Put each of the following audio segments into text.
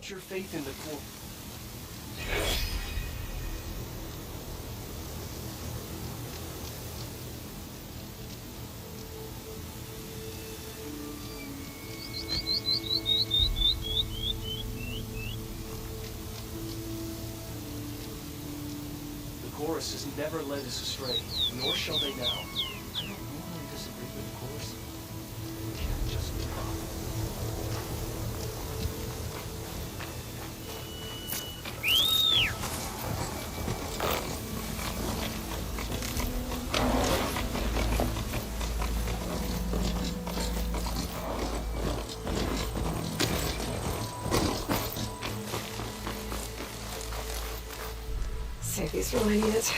put your faith in the core. The chorus has never led us astray, nor shall they now. I don't normally disagree with the chorus. We can't just move on. Safety's really need it.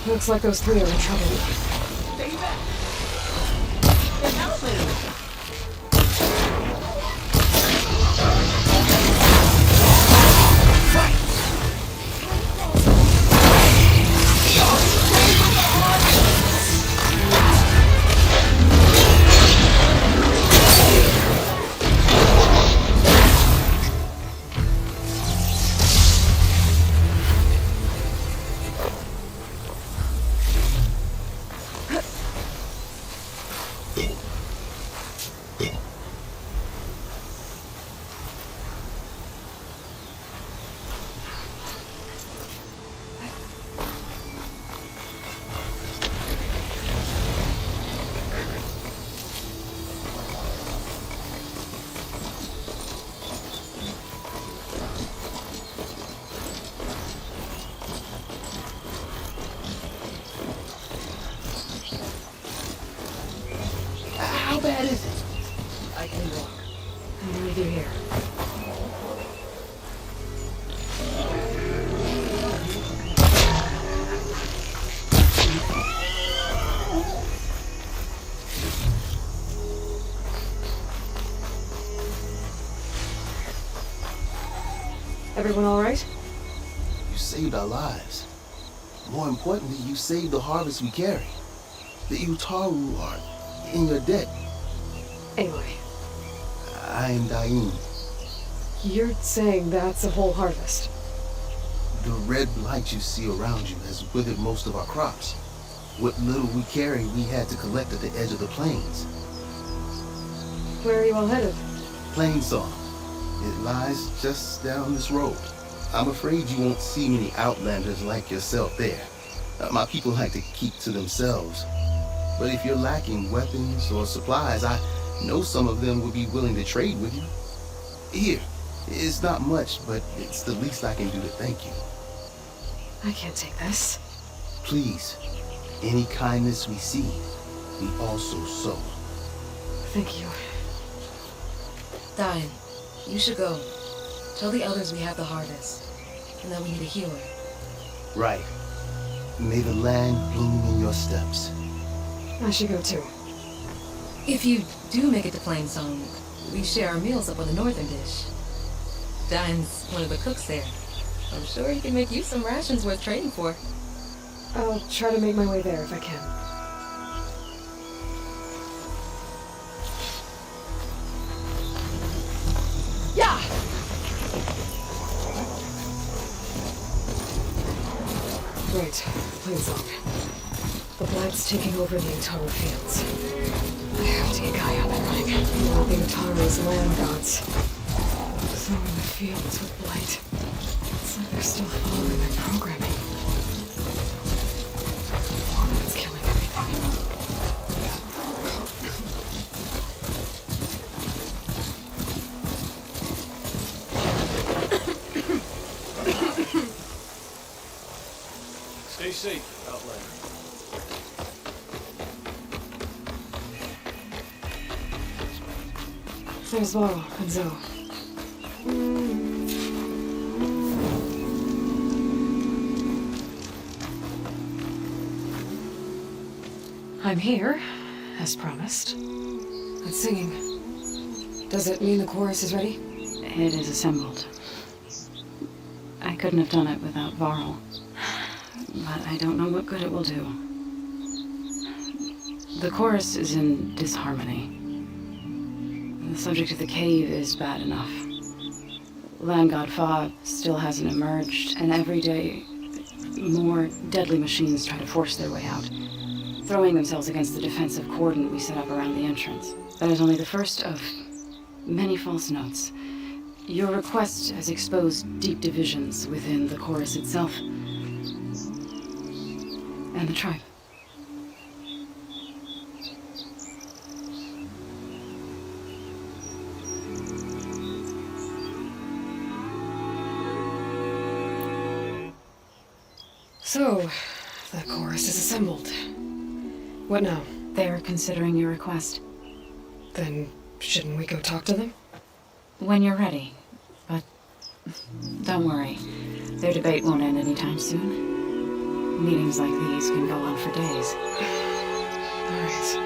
Looks like those three are in trouble. Stay back! Get out there! How bad is it? I can walk. I'm with you here. Everyone all right? You saved our lives. More importantly, you saved the harvest we carry. The Utaru are in your debt. Aloy, I am Dain. you're saying that's a whole harvest? The red blight you see around you has withered most of our crops. What little we carry, we had to collect at the edge of the plains. Where are you all headed? Plainsong. It lies just down this road. I'm afraid you won't see many outlanders like yourself there. My people like to keep to themselves. But if you're lacking weapons or supplies, I know some of them would be willing to trade with you. Here, it's not much, but it's the least I can do to thank you. I can't take this. Please, any kindness we see, we also sow. Thank you. Diane, you should go. Tell the others we have the harvest, and that we need a healer. Right. May the land bloom in your steps. I should go too. If you do make it to Plainsong, we share our meals up on the northern dish. Diane's one of the cooks there. I'm sure he can make you some rations worth trading for. I'll try to make my way there if I can. Yeah! Right, Plainsong. The Blight's taking over the Utaru fields. I have to get Guy up and running. The Ataru's land gods. Throwing the fields with blight. It's like they're still following their programming. It's killing everything. Stay safe, Outlander. There's Laurel and Zoe. I'm here, as promised. And singing. Does it mean the chorus is ready? It is assembled. I couldn't have done it without Varl. But I don't know what good it will do. The chorus is in disharmony. The subject of the cave is bad enough. Land God Fa still hasn't emerged, and every day more deadly machines try to force their way out, throwing themselves against the defensive cordon we set up around the entrance. That is only the first of many false notes. Your request has exposed deep divisions within the chorus itself and the tribe. So, the chorus is assembled. What now? They're considering your request. Then, shouldn't we go talk to them? When you're ready. But don't worry. Their debate won't end anytime soon. Meetings like these can go on for days. Alright.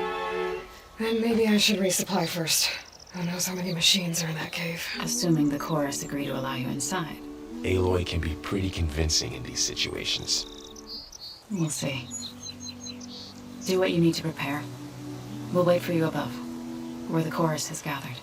Then maybe I should resupply first. Who knows how many machines are in that cave? Assuming the chorus agree to allow you inside. Aloy can be pretty convincing in these situations. We'll see. Do what you need to prepare. We'll wait for you above, where the chorus has gathered.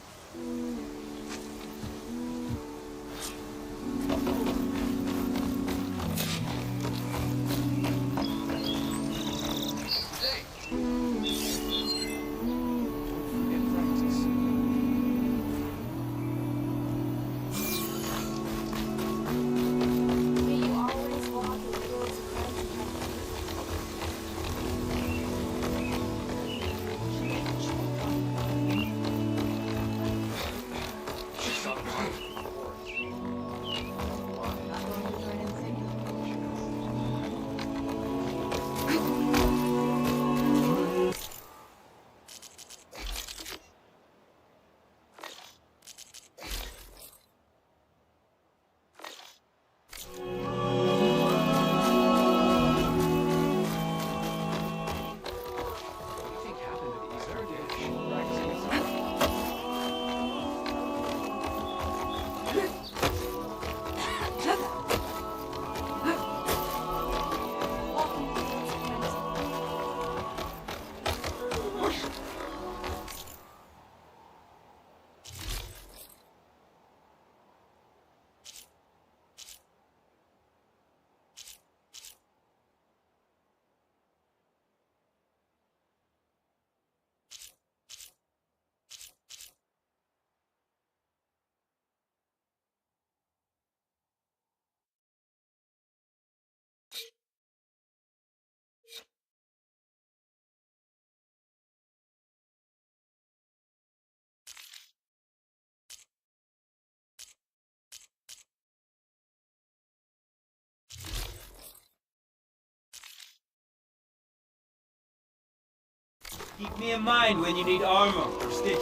Keep me in mind when you need armor or stitching.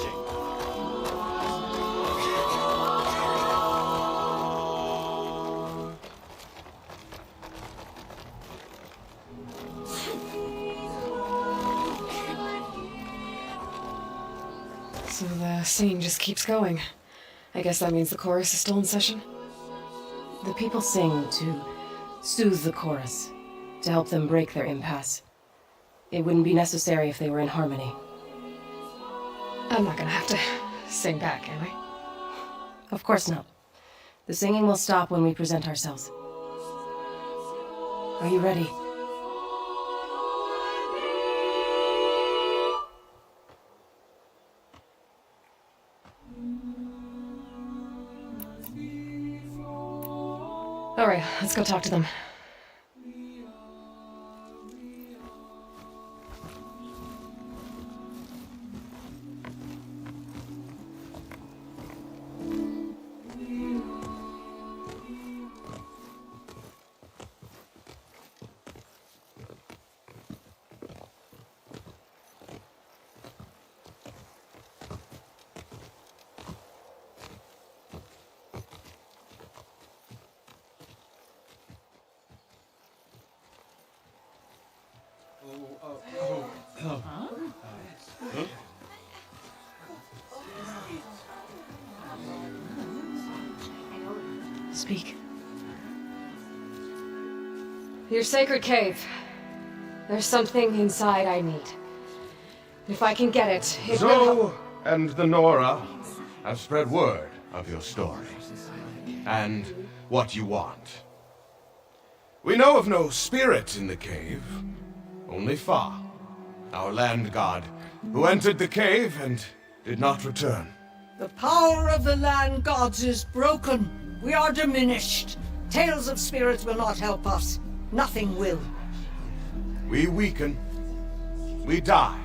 So the scene just keeps going. I guess that means the chorus is still in session? The people sing to soothe the chorus, to help them break their impasse. It wouldn't be necessary if they were in harmony. I'm not gonna have to sing back, am I? Of course not. The singing will stop when we present ourselves. Are you ready? Let's go talk to them. Speak. Your sacred cave. There's something inside I need. If I can get it, it will help. Zoe and the Nora have spread word of your story and what you want. We know of no spirit in the cave, only Fa, our land god, who entered the cave and did not return. The power of the land gods is broken. We are diminished. Tales of spirits will not help us. Nothing will. We weaken, we die,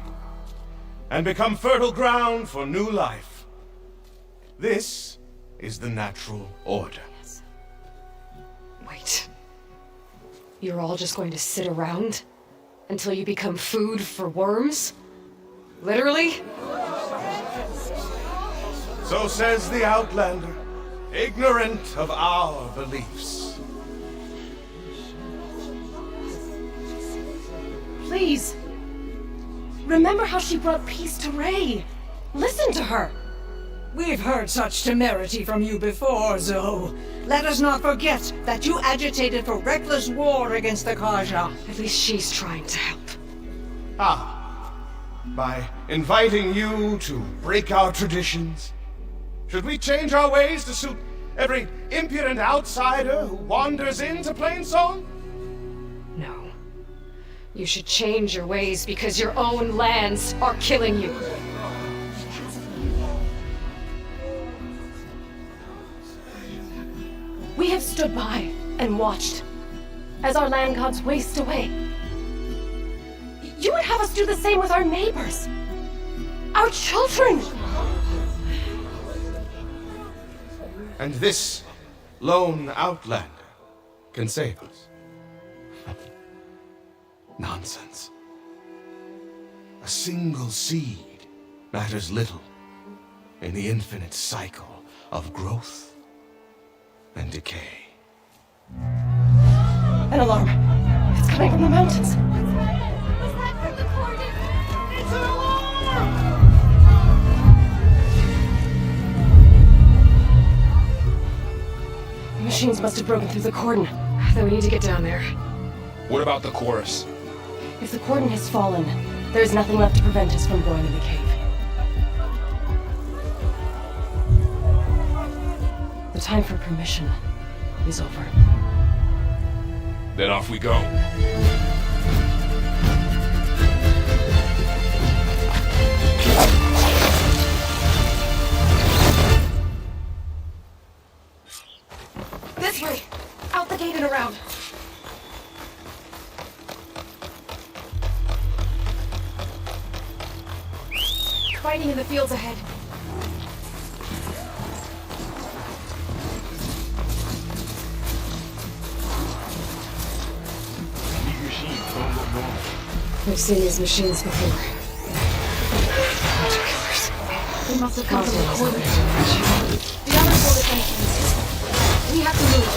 and become fertile ground for new life. This is the natural order. Wait. You're all just going to sit around until you become food for worms? Literally? So says the Outlander, ignorant of our beliefs. Please. Remember how she brought peace to Ray. Listen to her. We've heard such temerity from you before, Zoe. Let us not forget that you agitated for reckless war against the Kaja. At least she's trying to help. By inviting you to break our traditions, should we change our ways to suit every impudent outsider who wanders into Plainsong? No. You should change your ways because your own lands are killing you. We have stood by and watched as our land gods waste away. You would have us do the same with our neighbors, our children. And this lone Outlander can save us. Nonsense. A single seed matters little in the infinite cycle of growth and decay. An alarm. It's coming from the mountains. Was that from the cordon? It's an alarm! The machines must have broken through the cordon. Then we need to get down there. What about the chorus? If the cordon has fallen, there's nothing left to prevent us from going in the cave. The time for permission is over. Then off we go. This way! Out the gate and around! Fighting in the fields ahead. These machines don't look normal. We've seen these machines before. Hunter killers. They must have come from the cordon. The other cordon entrance. We have to move.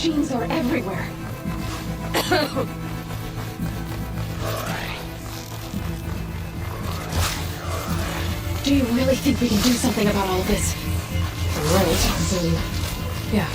machines are everywhere. Do you really think we can do something about all of this? Right, then, yeah.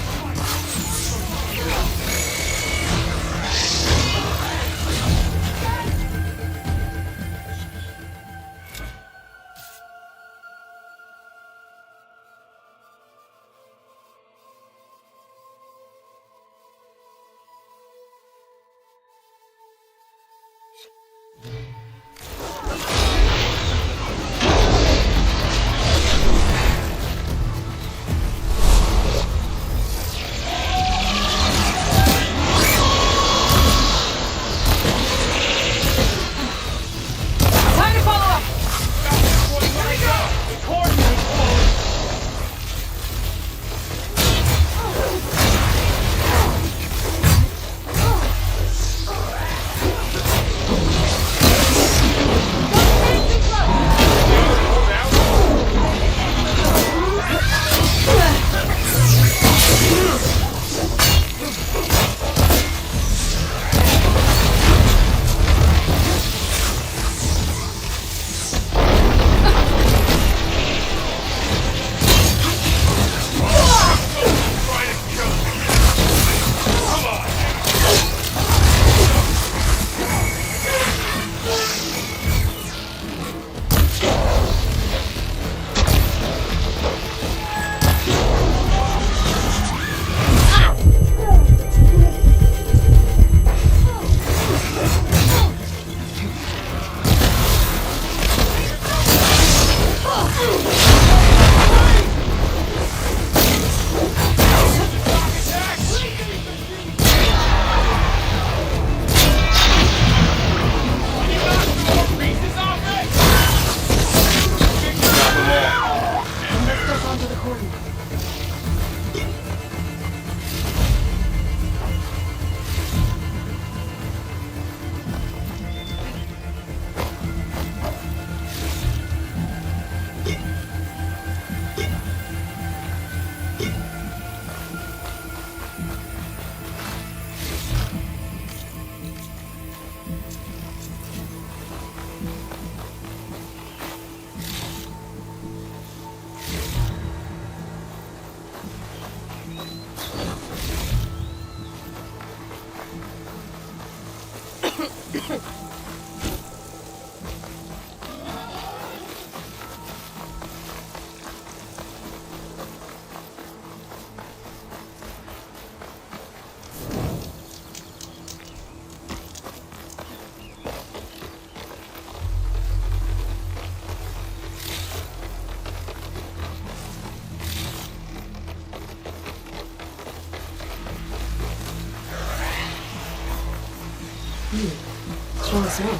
Strong smell.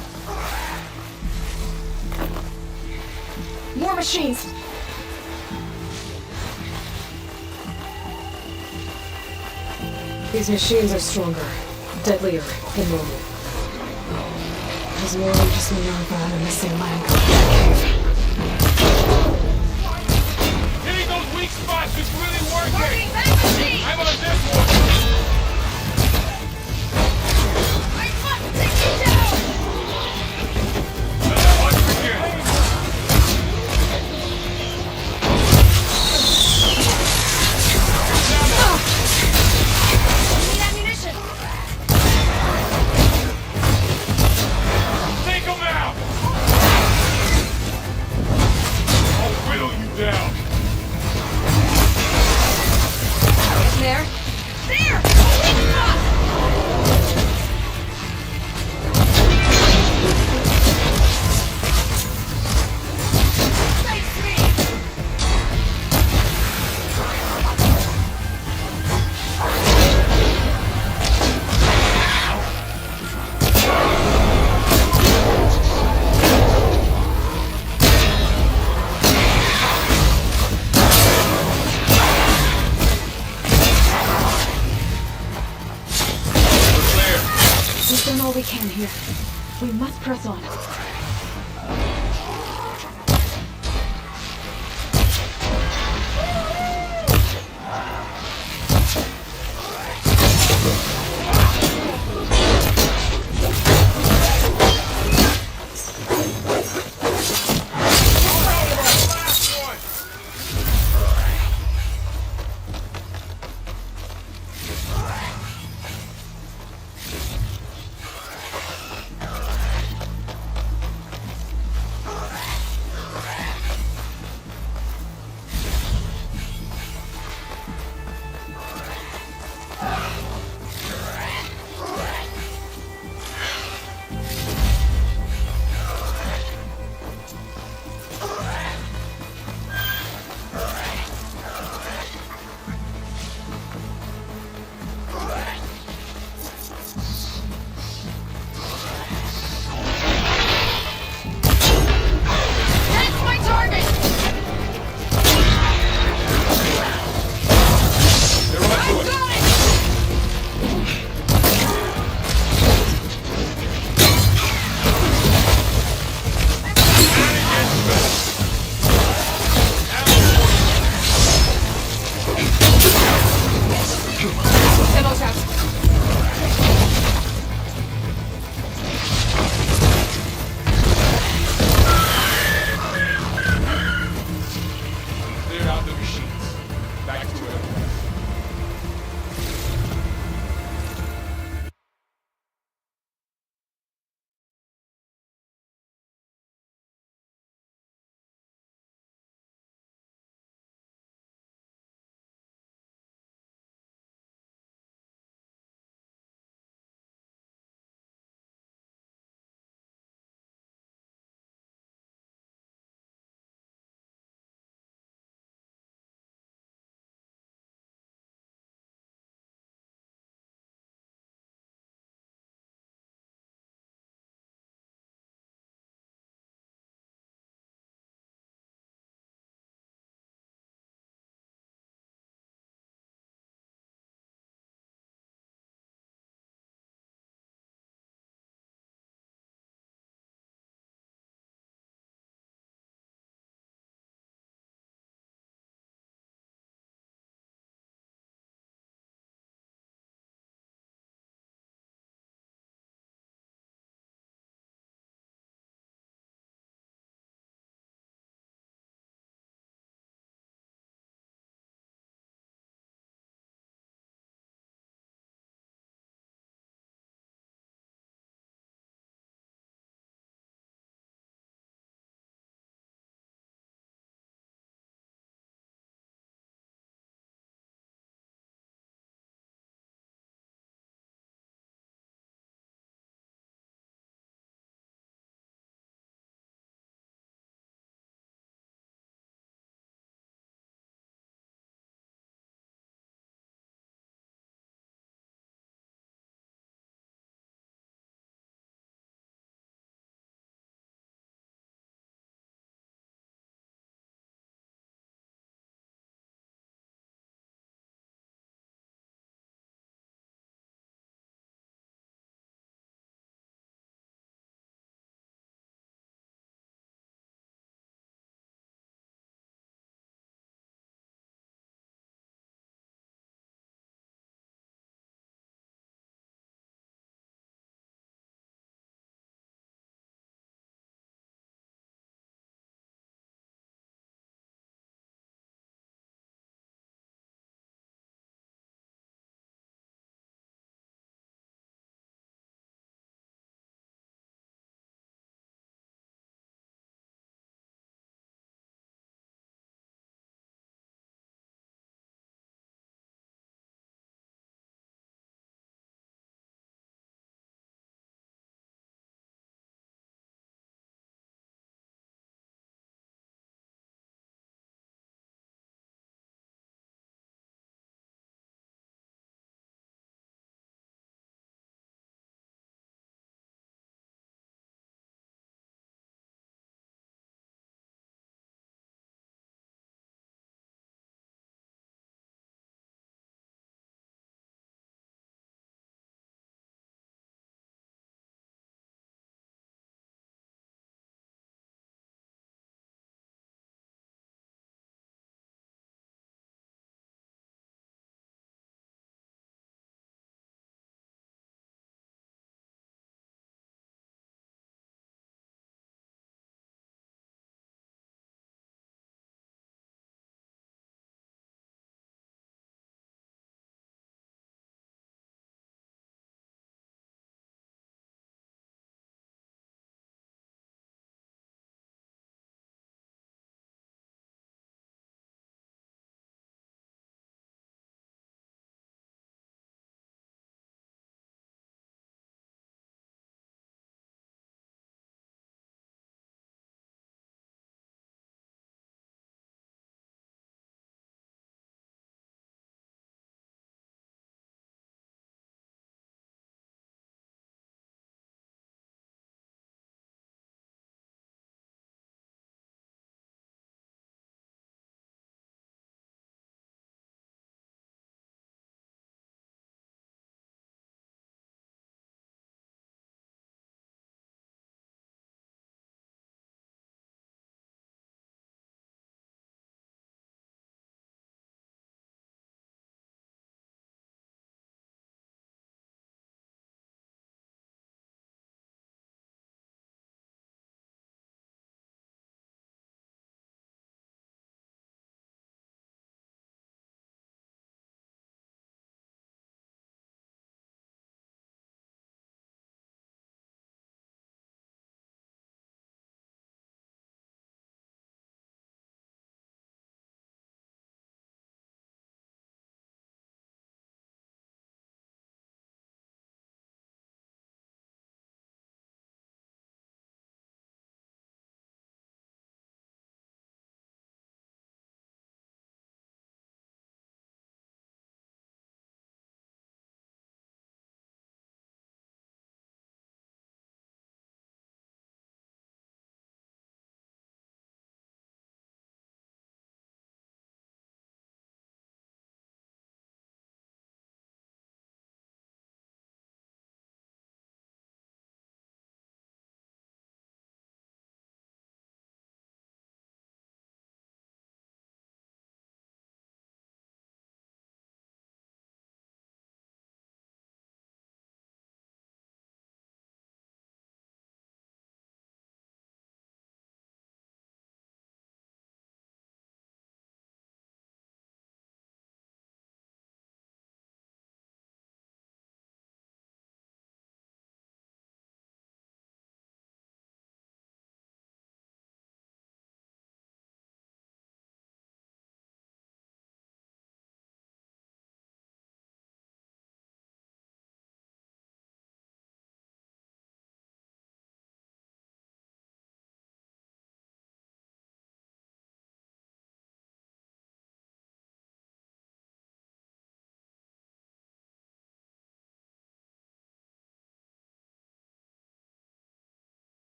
More machines! These machines are stronger, deadlier than normal. There's more than just Minerva in the same land cave. Hitting those weak spots is really working! I'm on this one! We can here. We must press on.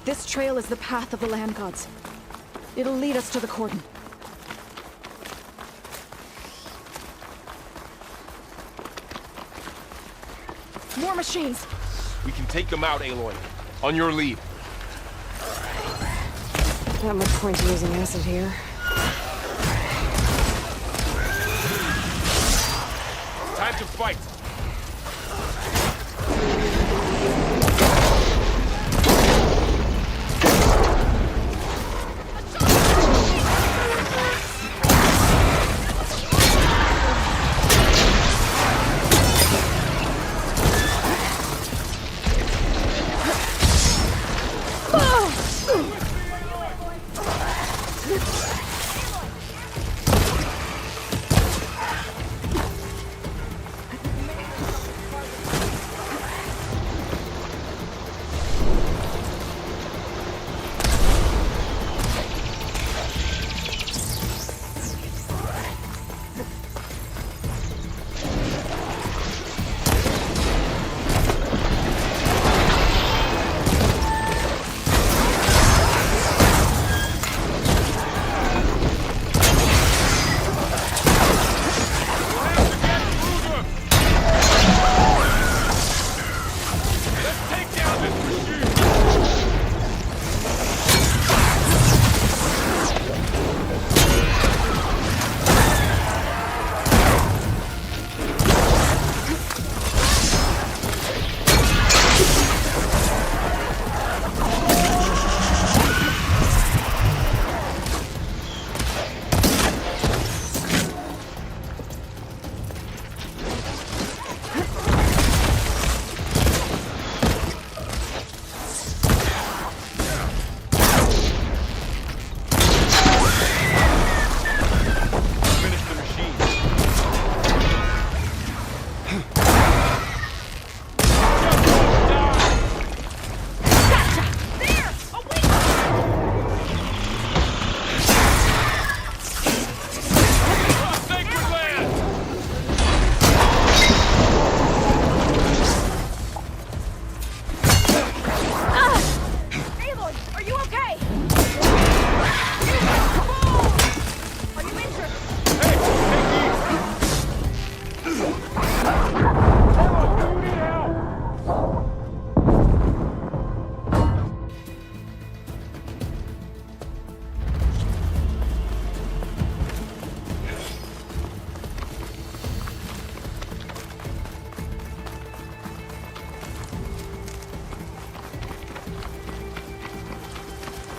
This trail is the path of the land gods. It'll lead us to the cordon. More machines! We can take them out, Aloy. On your lead. Not much point to using acid here. Time to fight!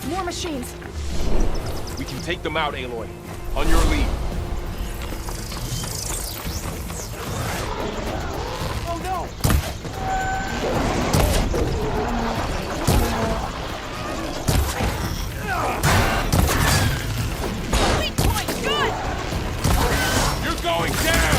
More machines! We can take them out, Aloy. On your lead. Oh no! Weak point, good! You're going down!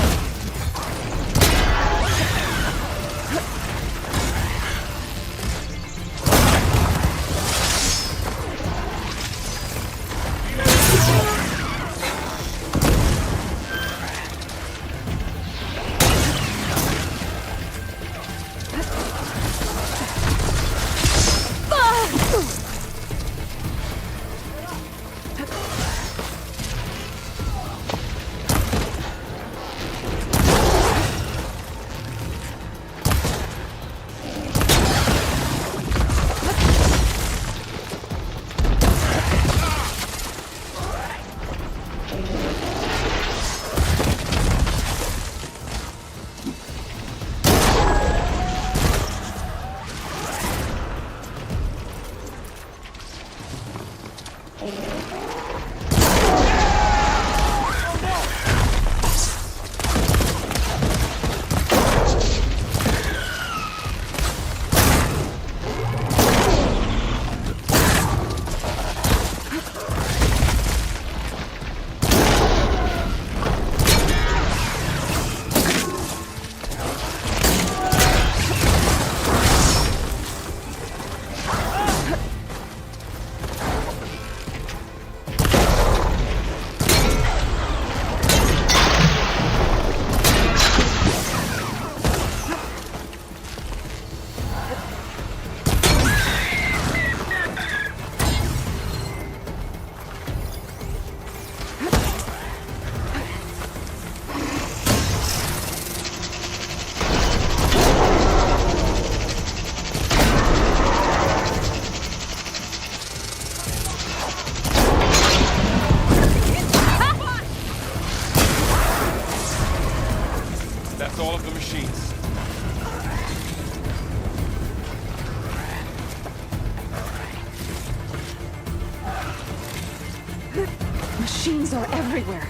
are everywhere.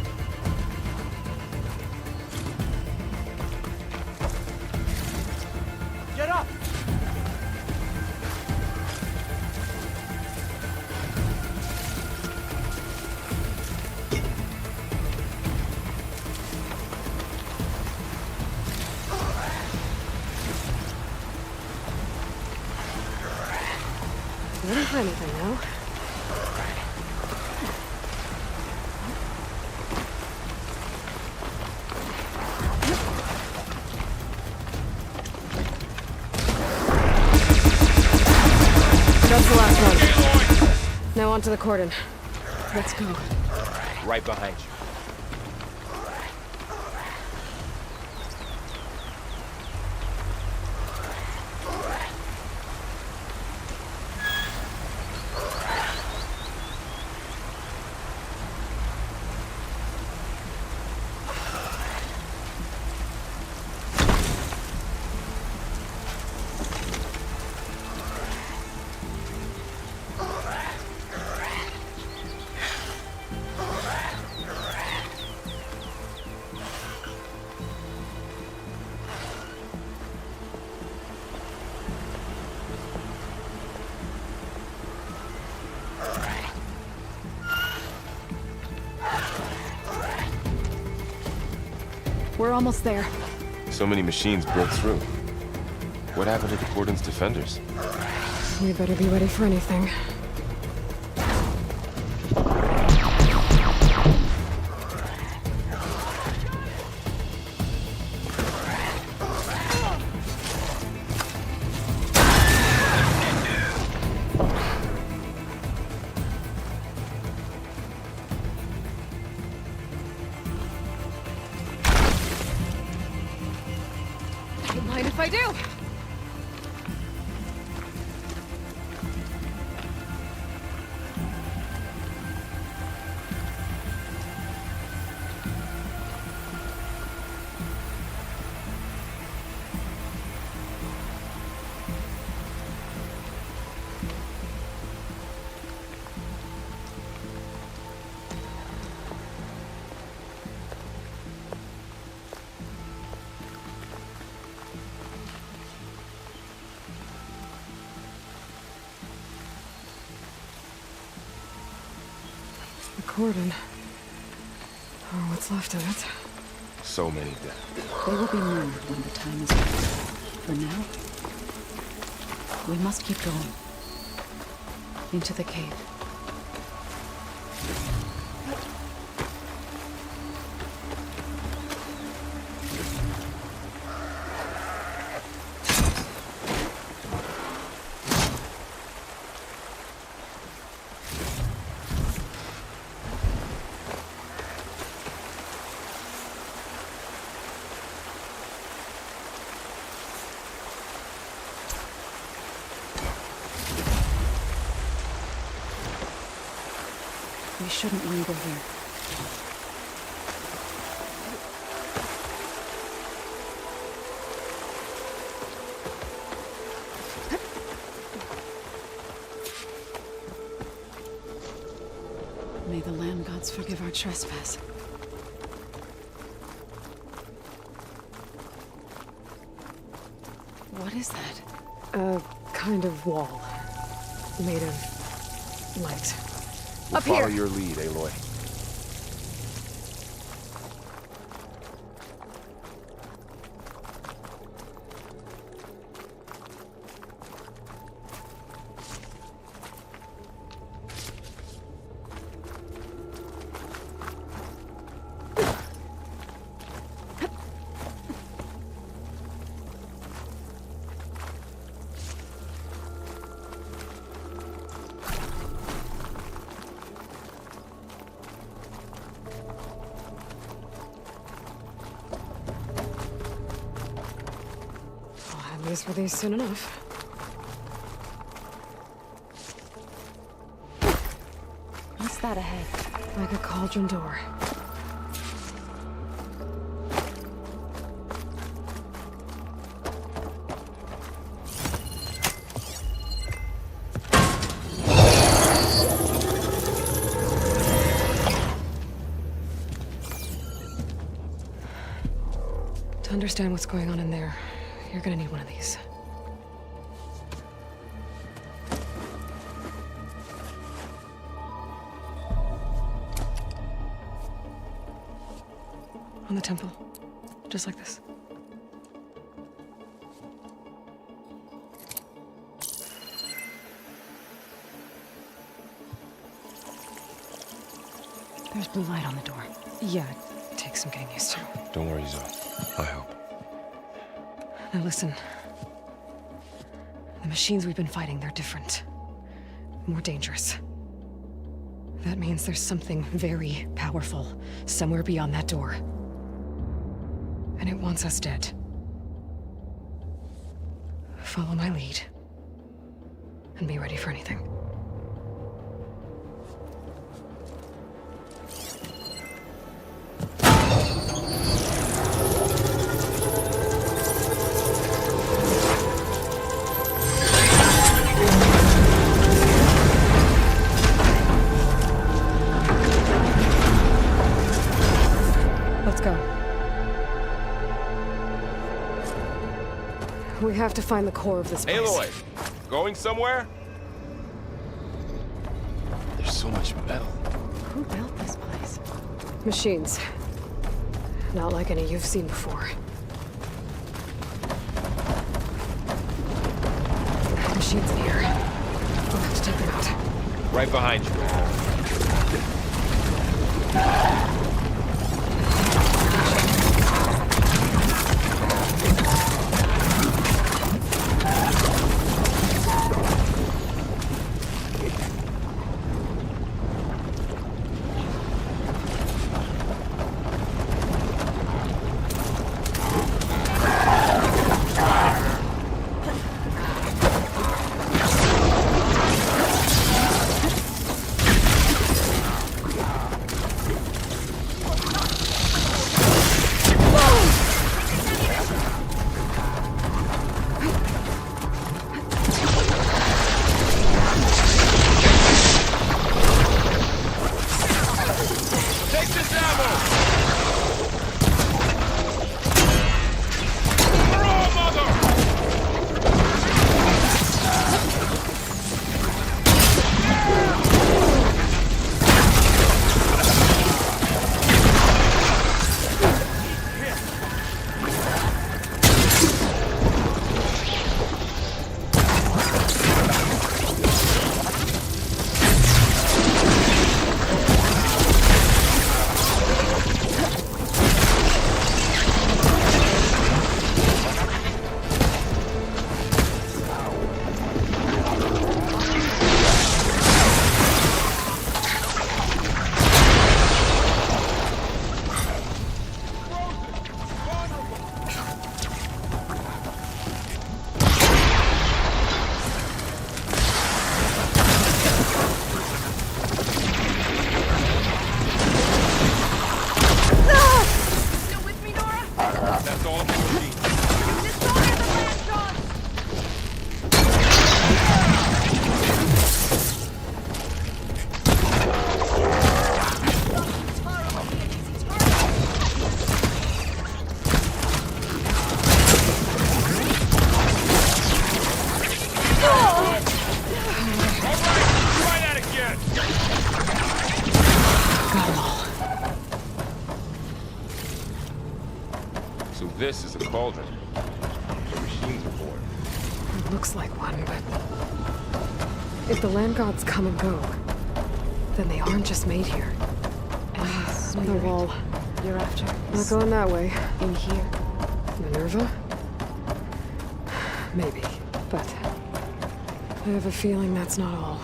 Get up! Ready for anything, no? That's the last one. Now onto the cordon. Let's go. Right behind you. We're almost there. So many machines broke through. What happened to the Cordon's defenders? We better be ready for anything. Don't mind if I do. The cordon. Or what's left of it. So many dead. They will be moved when the time is right. For now, we must keep going. Into the cave. We shouldn't linger here. May the land gods forgive our trespass. What is that? A kind of wall. Made of light. We'll Up here! follow your lead, Aloy. Use for these soon enough. What's that ahead? Like a cauldron door. understand what's going on in there, you're gonna need one of these. On the temple. Just like this. There's blue light on the door. Yeah, it takes some getting used to. Don't worry, Zoe. I help. Now listen. The machines we've been fighting, they're different. More dangerous. That means there's something very powerful somewhere beyond that door. And it wants us dead. Follow my lead. And be ready for anything. Let's go. We have to find the core of this place. Aloy! Going somewhere? There's so much metal. Who built this place? Machines. Not like any you've seen before. Machines in here. We'll have to take them out. Right behind you. This is a cauldron. The machines are born. It looks like one, but if the land gods come and go, then they aren't just made here. And the wall. You're after? Not going that way. In here? Minerva? Maybe, but I have a feeling that's not all.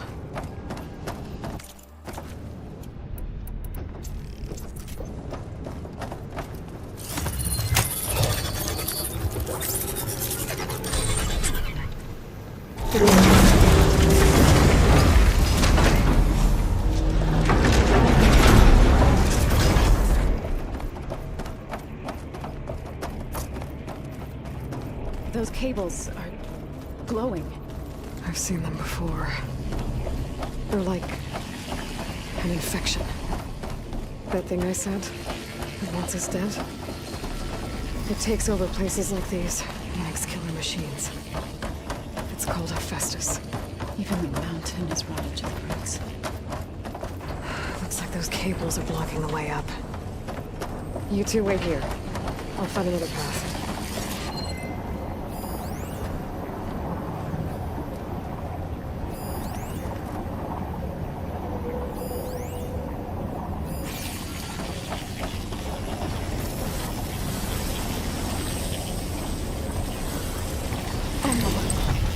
Those cables are glowing. I've seen them before. They're like an infection. That thing I said that wants us dead? It takes over places like these and makes killer machines. It's called Hephaestus. Even the mountain is rotted to the bricks. Looks like those cables are blocking the way up. You two wait here. I'll find another path.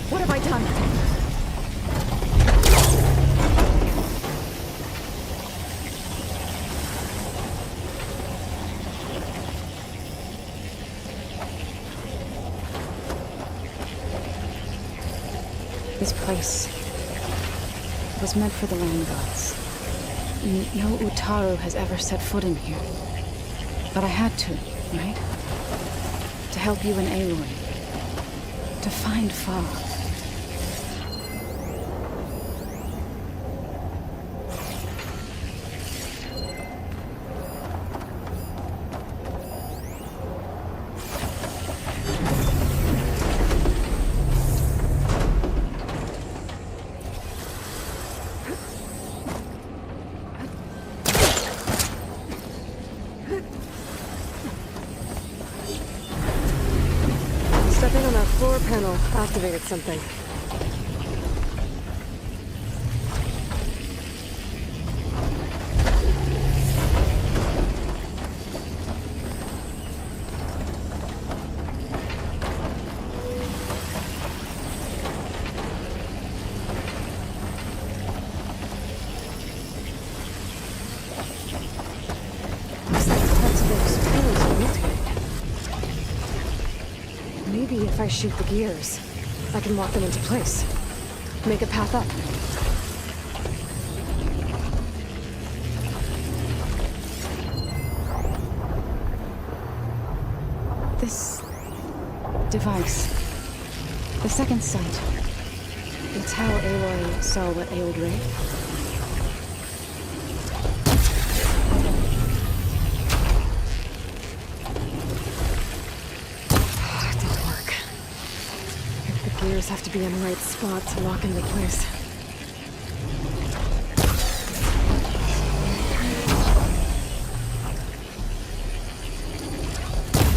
What have I done? This place was meant for the land gods. No Utaru has ever set foot in here. But I had to, right? To help you and Aloy. To find Fa. Stepping on that floor panel activated something. Looks like parts of those pillars are rotating. Maybe if I shoot the gears, I can lock them into place. Make a path up. This device, the second sight, it's how Aloy saw what ailed Ray. It didn't work. The gears have to be in the right spot to lock into place.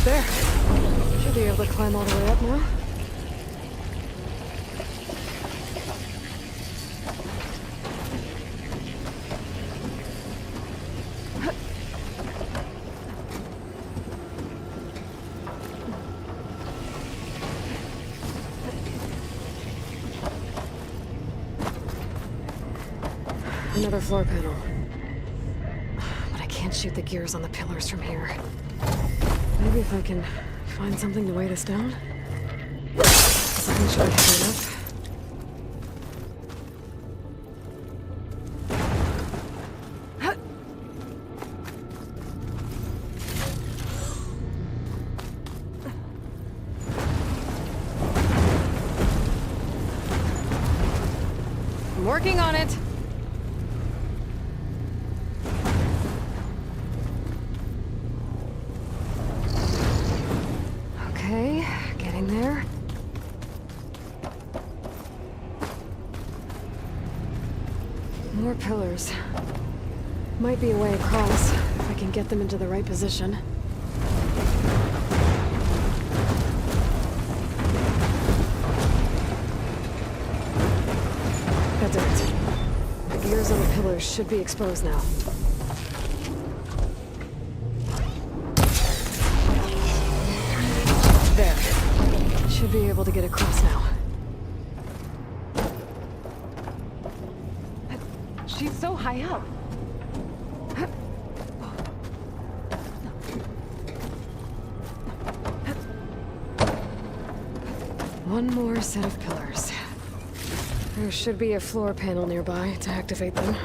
There. Should be able to climb all the way up now. Another floor panel. But I can't shoot the gears on the pillars from here. Maybe if I can find something to weigh this down? Something should be heavy enough. I'm working on it. Okay, getting there. More pillars. Might be a way across, if I can get them into the right position. That did it. The gears on the pillars should be exposed now. There. Should be able to get across now. She's so high up. One more set of pillars. There should be a floor panel nearby to activate them.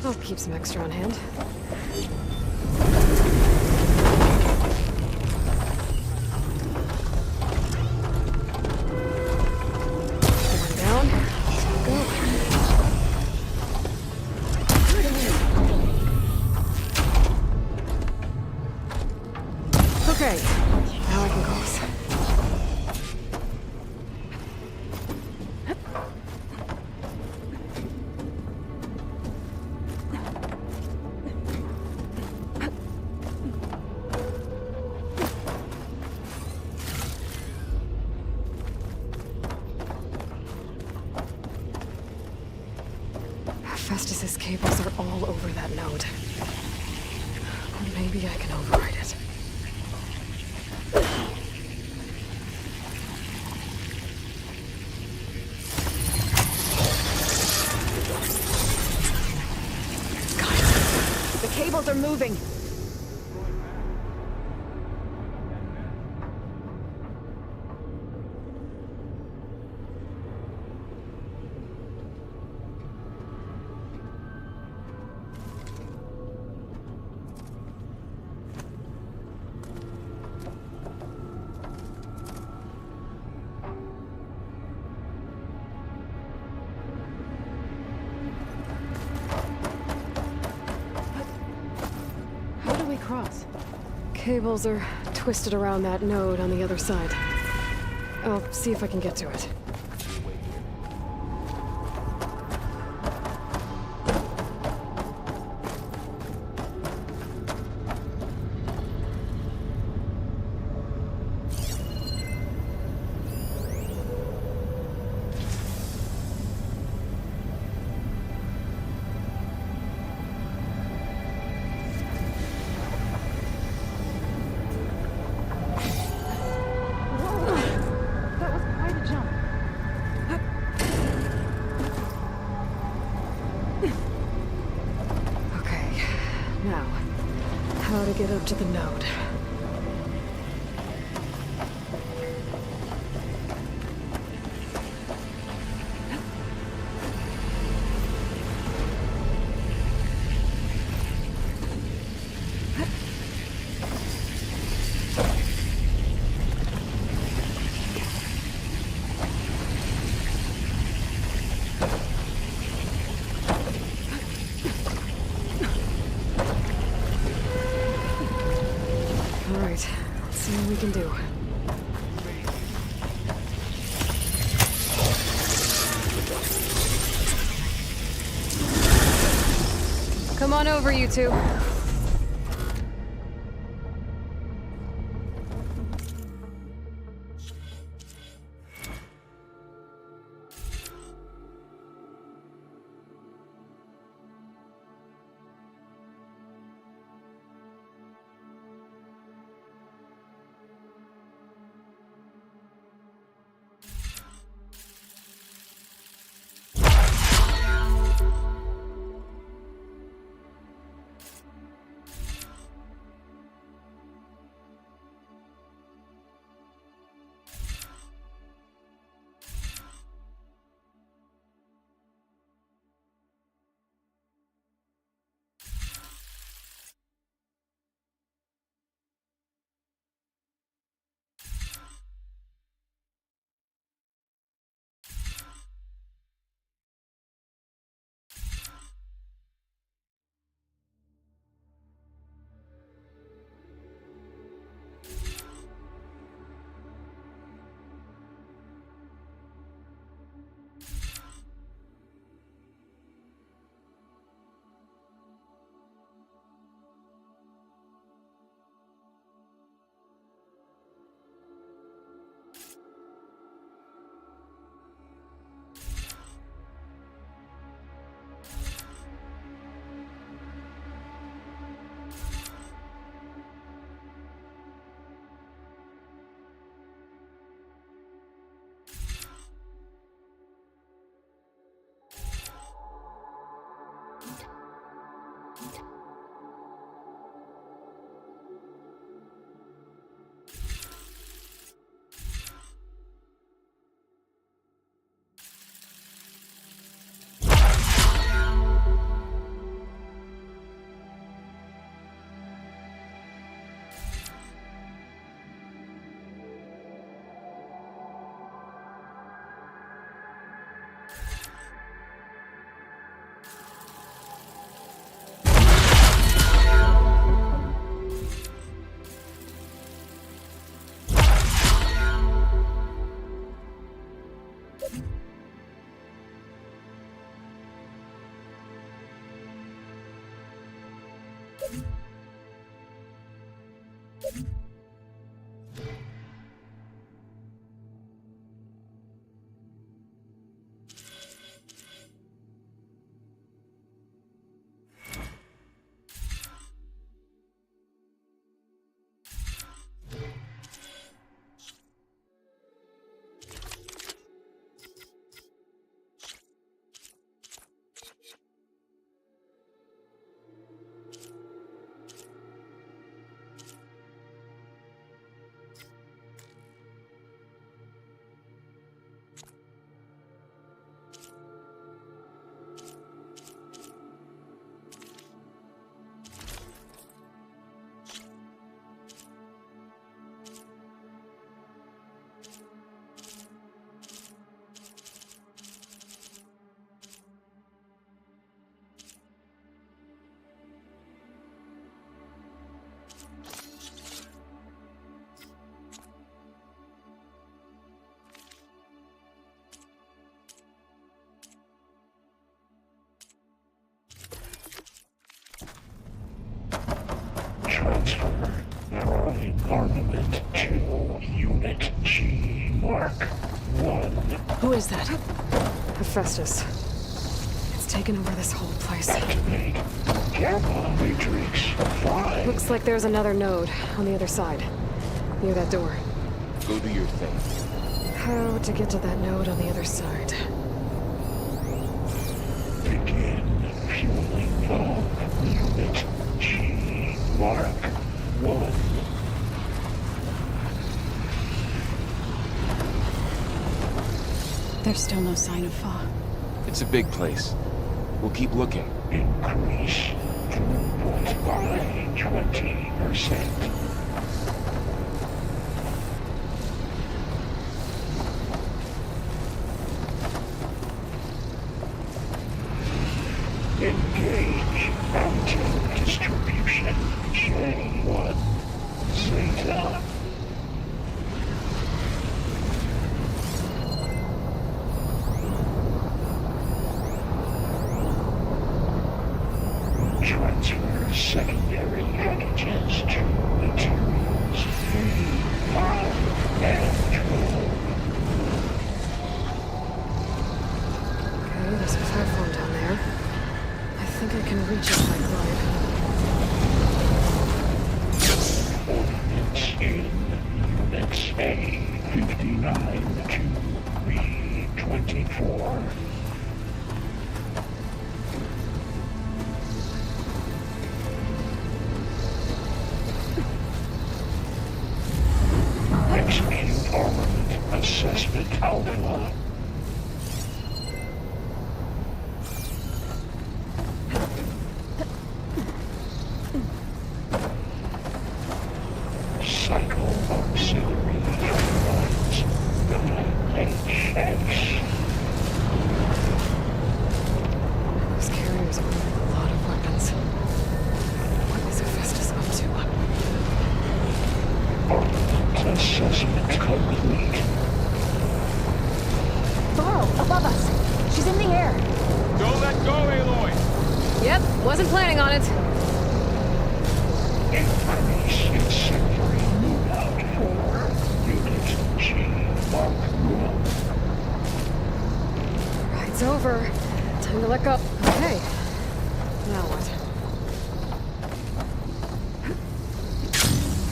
I'll keep some extra on hand. One down. Go. Festus's cables are all over that node. Or maybe I can override it. Guys, the cables are moving. Cross. Cables are twisted around that node on the other side. I'll see if I can get to it. How to get up to the node. See what we can do. Come on over, you two. Transfer alloy armament to Unit G Mark 1. Who is that? Hephaestus. It's taken over this whole place. Activate Gamma Matrix 5. Looks like there's another node on the other side, near that door. Go do your thing. How to get to that node on the other side? Begin fueling valve. Unit G Mark 1. There's still no sign of Fa. It's a big place. We'll keep looking. Increase throughput by 20%. Engage anti-distribution J1 Zeta. Transfer secondary packages to materials 3, 5, and 12. Okay, there's a platform down there. I think I can reach it if I climb. Ordnance in Units A59 to B24. Execute armament assessment alpha. Cycle auxiliary lines. HX. These carriers are moving a lot of weapons. What is Hephaestus up to? Armament assessment complete. Varl, above us. She's in the air. Don't let go, Aloy! Yep, wasn't planning on it. Increase incendiary loadout for Unit G Mark 1. Ride's over. Time to let go. Okay. Now what?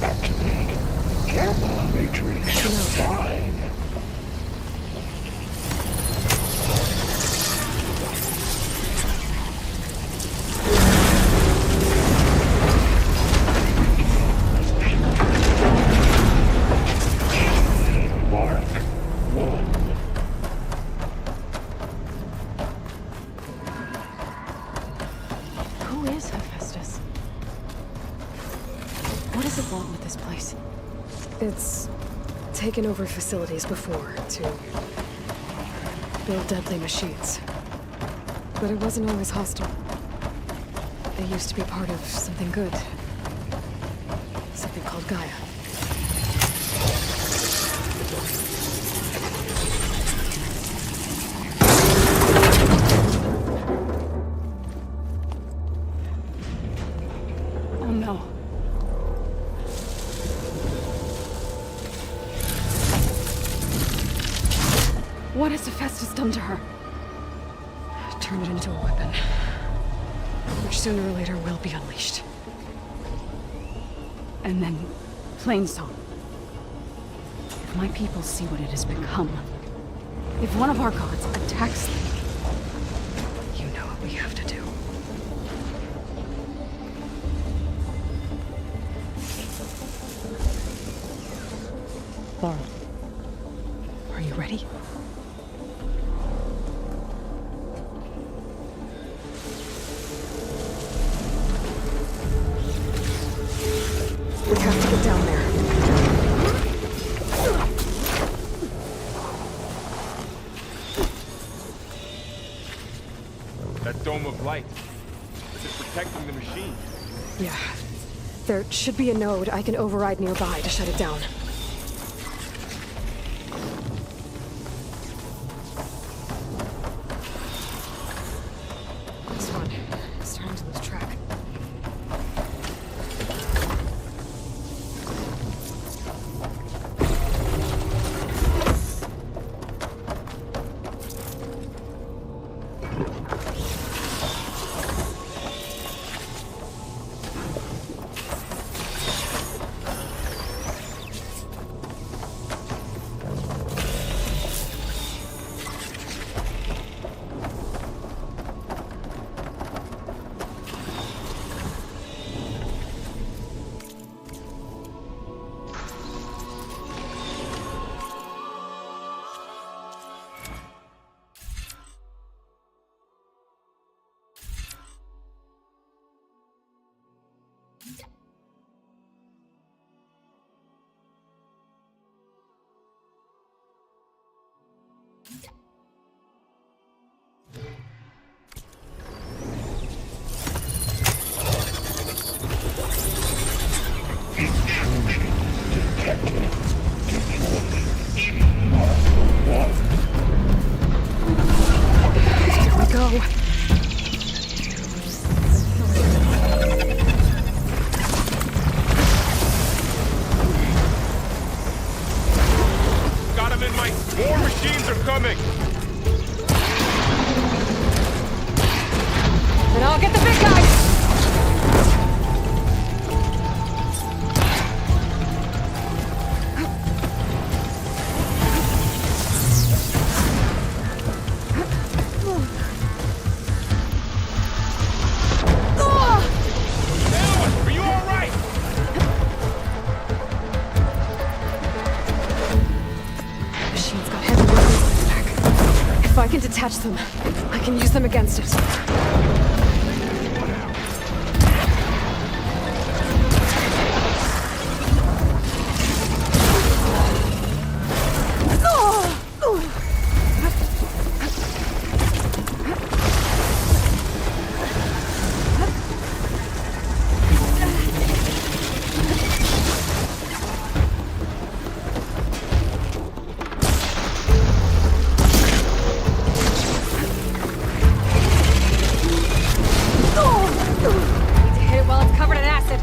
Activate Gamma Matrix 5. Mark 1. Who is Hephaestus? What does it want with this place? It's taken over facilities before to build deadly machines. But it wasn't always hostile. They used to be part of something good. Something called Gaia. Oh no. What has Hephaestus done to her? Turned it into a weapon. Which sooner or later will be unleashed. And then, plain song. If my people see what it has become, if one of our gods attacks them, You know what we have to do. Varl, are you ready? We have to get down there. That dome of light. Is it protecting the machine? Yeah. There should be a node I can override nearby to shut it down. This one is starting to lose track. Here we go. Got him in my... More machines are coming! And I'll get the big guy! Are you all right? Machine's got heavy weapons on its back. If I can detach them, I can use them against it. Need to hit it while it's covered in acid.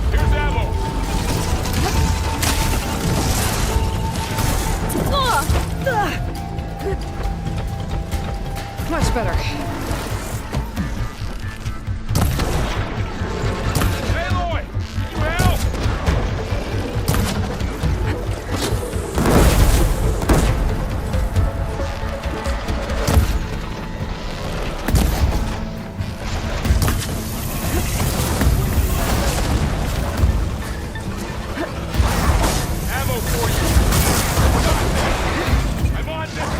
Here's ammo! Much better. Aloy! Can you help? Ammo for you! I'm on this!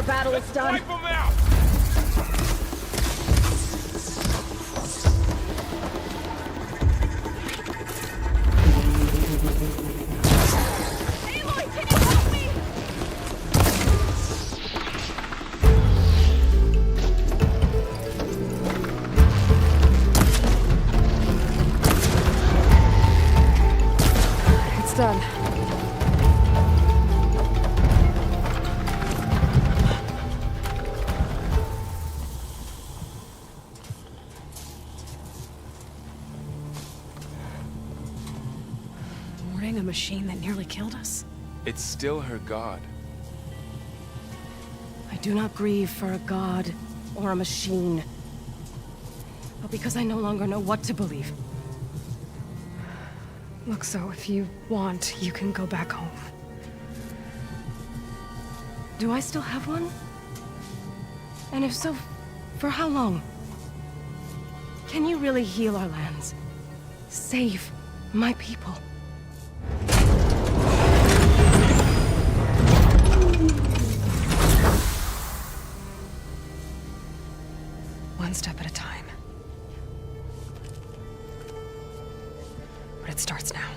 our battle is done. Wipe them out! Aloy, can you help me? It's done. Mourning a machine that nearly killed us? It's still her god. I do not grieve for a god or a machine, but because I no longer know what to believe. Look, so if you want, you can go back home. Do I still have one? And if so, for how long? Can you really heal our lands? Save my people? One step at a time. But it starts now.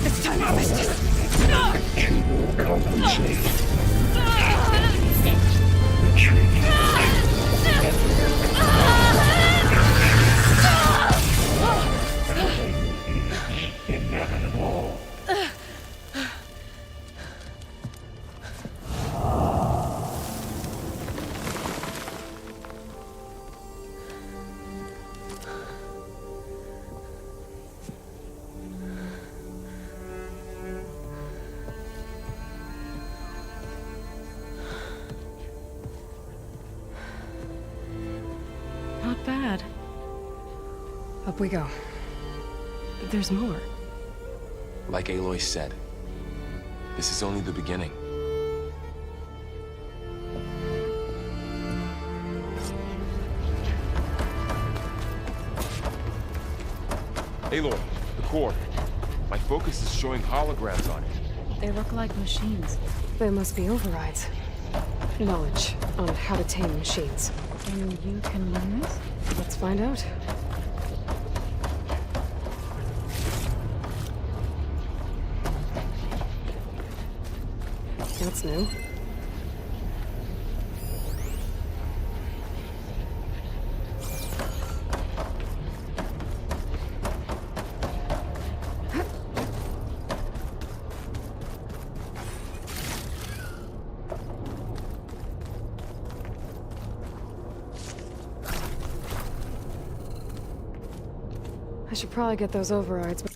This time I missed it! You will compensate. Retreat. Inevitable. Not bad. Up we go. There's more. Like Aloy said, this is only the beginning. Aloy, the core. My focus is showing holograms on it. They look like machines. They must be overrides. Knowledge on how to tame machines. And you can learn this? Let's find out. That's new. I should probably get those overrides, but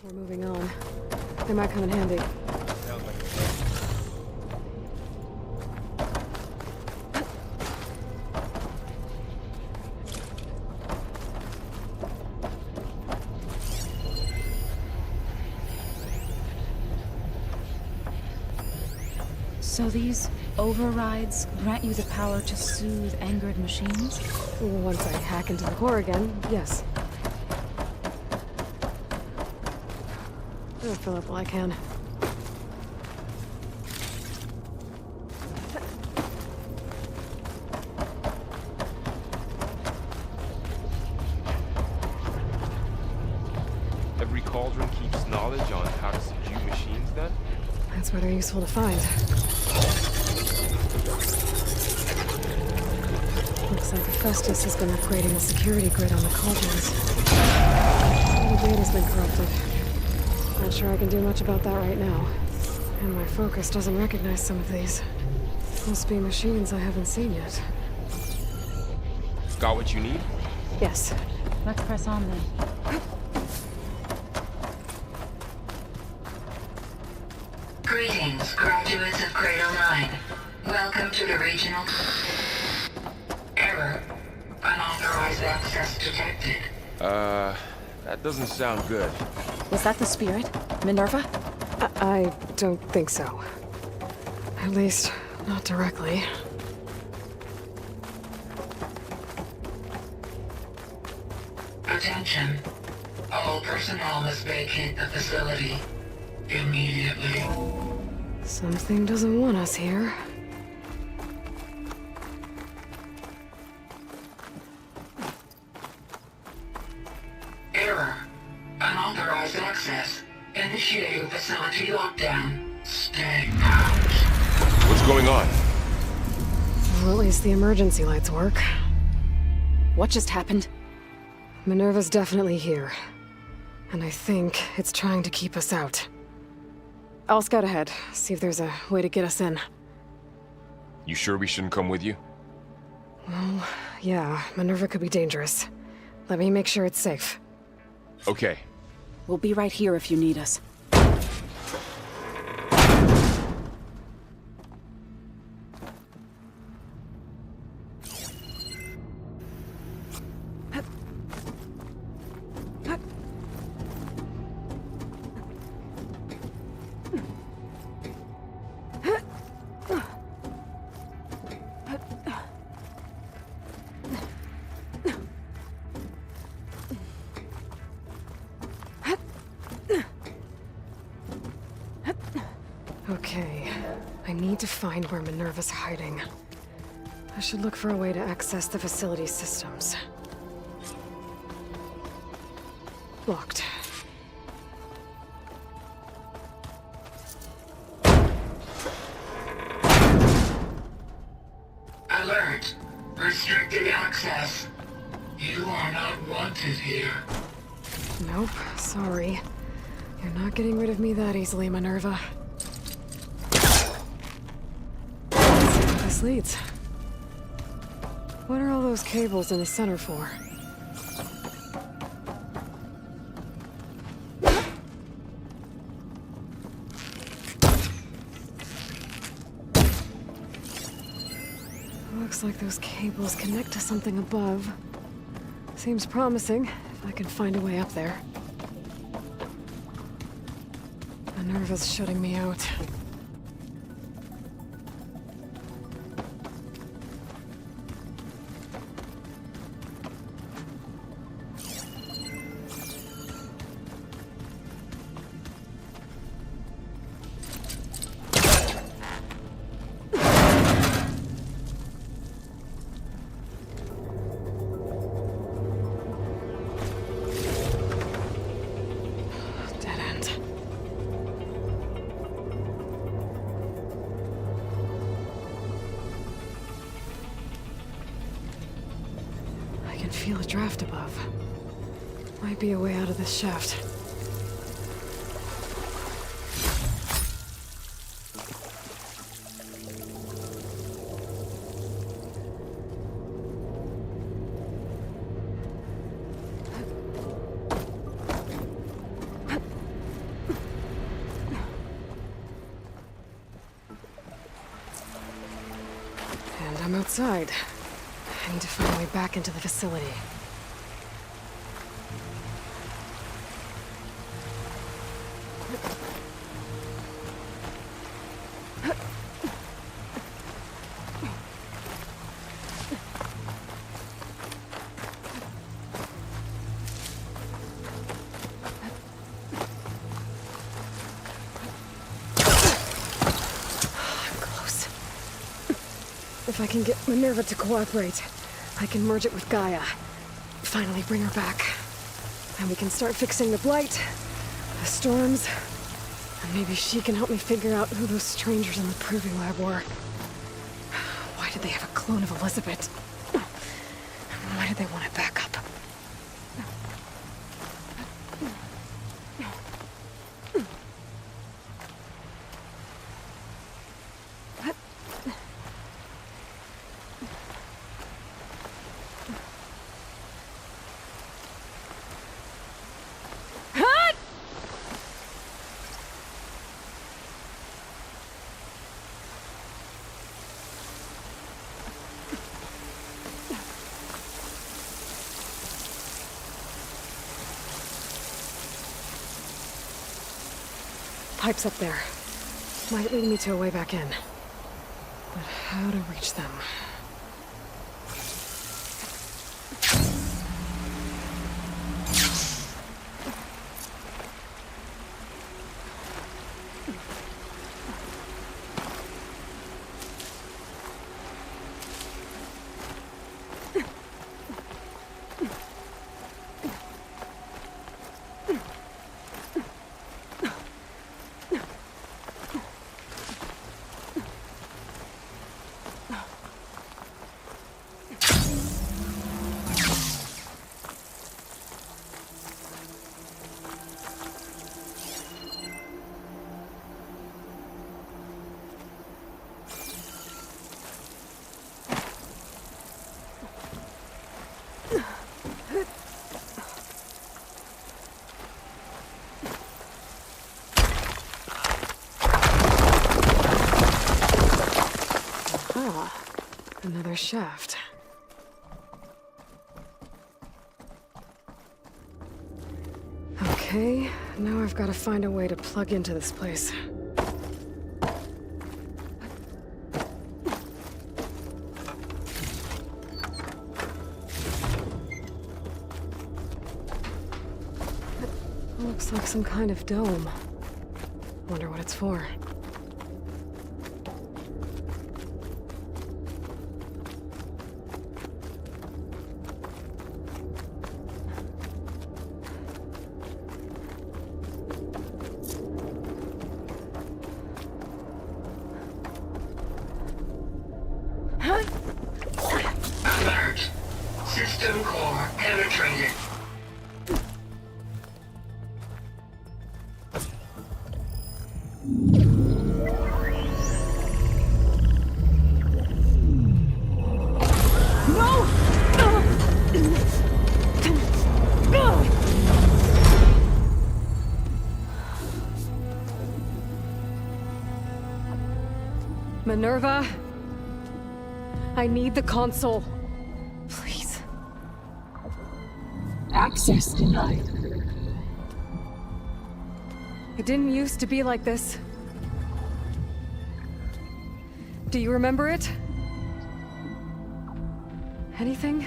We're moving on. They might come in handy. So these overrides grant you the power to soothe angered machines? Once I hack into the core again, yes. I'll fill up while I can. Every cauldron keeps knowledge on how to subdue machines, then? That's why they're useful to find. Looks like Festus has been upgrading the security grid on the cauldrons. All the data's been corrupted. Not sure I can do much about that right now. And my focus doesn't recognize some of these. Must be machines I haven't seen yet. Got what you need? Yes. Let's press on then. Greetings, graduates of Cradle 9. Welcome to the regional... Error. Unauthorized access detected. That doesn't sound good. Was that the spirit? Minerva? I don't think so. At least, not directly. Attention. All personnel must vacate the facility. Immediately. Something doesn't want us here. Error. Unauthorized access. Initiating facility lockdown. Stay out. What's going on? Well, at least the emergency lights work. What just happened? Minerva's definitely here. And I think it's trying to keep us out. I'll scout ahead, see if there's a way to get us in. You sure we shouldn't come with you? Well, yeah, Minerva could be dangerous. Let me make sure it's safe. Okay. We'll be right here if you need us. Okay, I need to find where Minerva's hiding. I should look for a way to access the facility's systems. Locked. Alert. Restricted access. You are not wanted here. Nope, sorry. You're not getting rid of me that easily, Minerva. Let's see where this leads. What are all those cables in the center for? Looks like those cables connect to something above. Seems promising, if I can find a way up there. Minerva's shutting me out. Dead end. I can feel a draft above. Might be a way out of this shaft. outside. I need to find a way back into the facility. If I can get Minerva to cooperate, I can merge it with Gaia. Finally bring her back. And we can start fixing the blight, the storms, and maybe she can help me figure out who those strangers in the proving lab were. Why did they have a clone of Elizabeth? Why did they want it back up? Pipes up there. Might lead me to a way back in. But how to reach them? Another shaft. Okay, now I've got to find a way to plug into this place. Looks like some kind of dome. Wonder what it's for. Alert. System core penetrated. Minerva, I need the console. Please. Access denied. It didn't used to be like this. Do you remember it? Anything?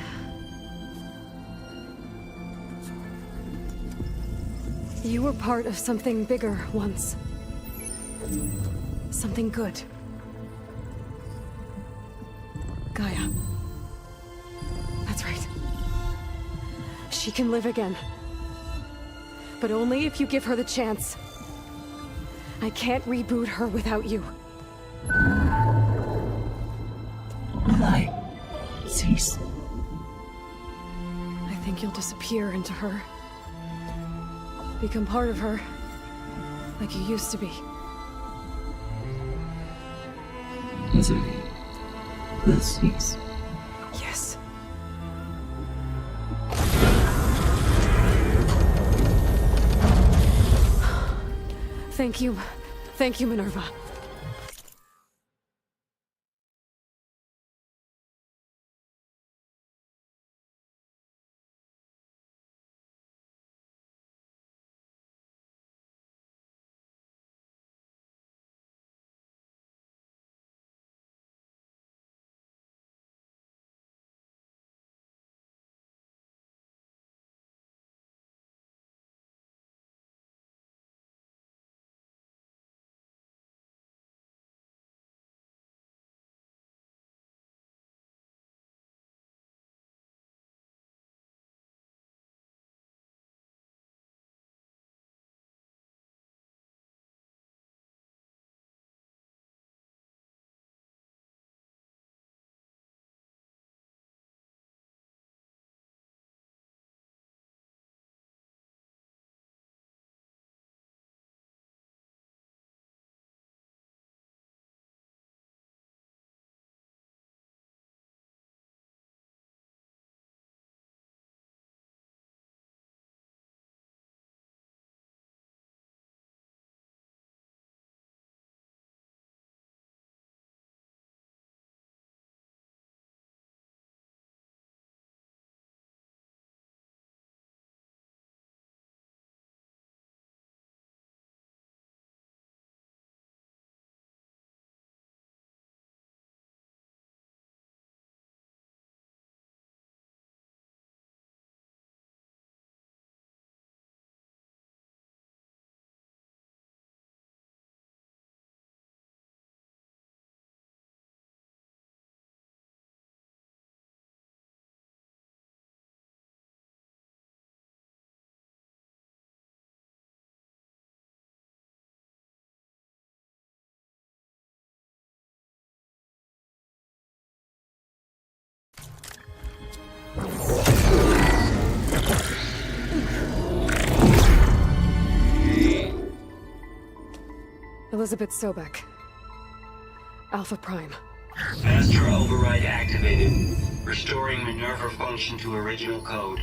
You were part of something bigger once. Something good. Gaia. That's right. She can live again. But only if you give her the chance. I can't reboot her without you. Cease. I think you'll disappear into her. Become part of her. Like you used to be. Desiree. Let's cease. Yes. Thank you. Thank you, Minerva. Elizabeth Sobek. Alpha Prime. Master override activated. Restoring Minerva function to original code.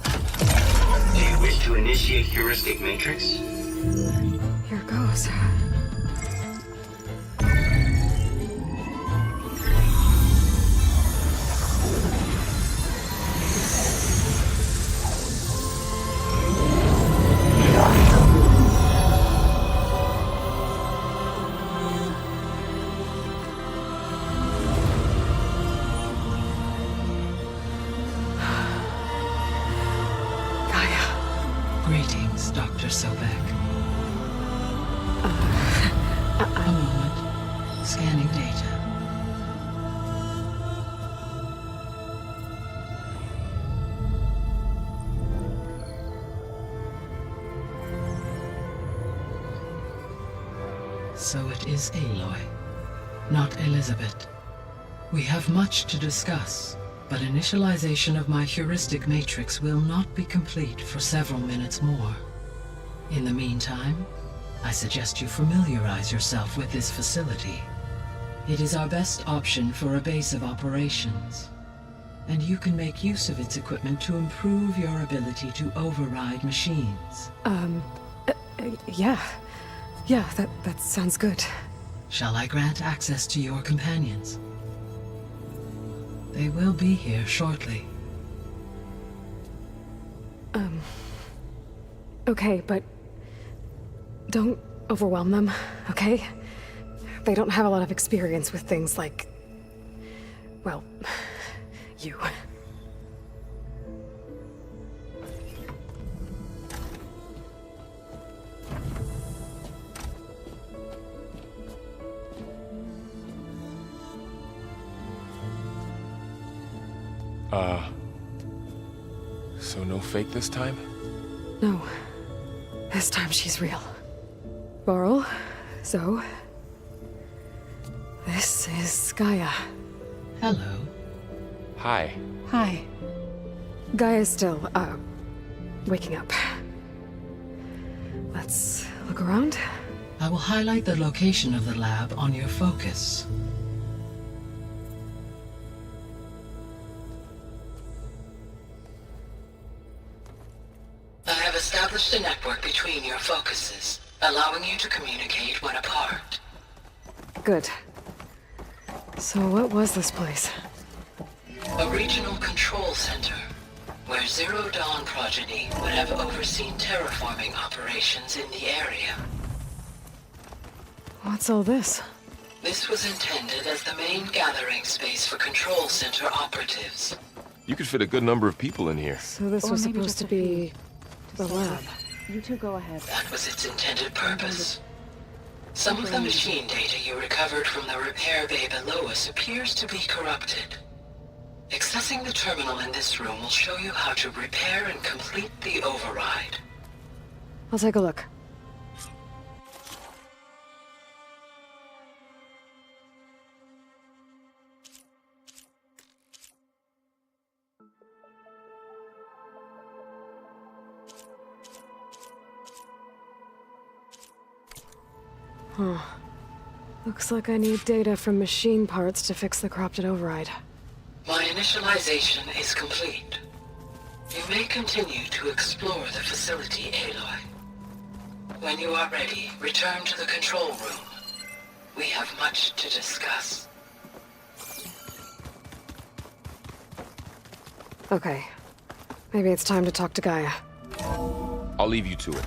Do you wish to initiate heuristic matrix? Here goes. Greetings, Dr. Sobek. A moment. Scanning data. So it is Aloy, not Elizabeth. We have much to discuss, but initialization of my heuristic matrix will not be complete for several minutes more. In the meantime, I suggest you familiarize yourself with this facility. It is our best option for a base of operations, and you can make use of its equipment to improve your ability to override machines. Yeah. Yeah, that sounds good. Shall I grant access to your companions? They will be here shortly. Okay, but don't overwhelm them, okay? They don't have a lot of experience with things like, well, you. So no fake this time? No. This time she's real. Laurel, Zoe. This is Gaia. Hello. Hi. Hi. Gaia's still, waking up. Let's look around. I will highlight the location of the lab on your focus. I have established a network between your focuses, allowing you to communicate when apart. Good. So what was this place? A regional control center, where Zero Dawn progeny would have overseen terraforming operations in the area. What's all this? This was intended as the main gathering space for control center operatives. You could fit a good number of people in here. So this was supposed to be the lab. You two go ahead. That was its intended purpose. Some of the machine data you recovered from the repair bay below us appears to be corrupted. Accessing the terminal in this room will show you how to repair and complete the override. I'll take a look. Huh. Looks like I need data from machine parts to fix the corrupted override. My initialization is complete. You may continue to explore the facility, Aloy. When you are ready, return to the control room. We have much to discuss. Okay. Maybe it's time to talk to Gaia. I'll leave you to it.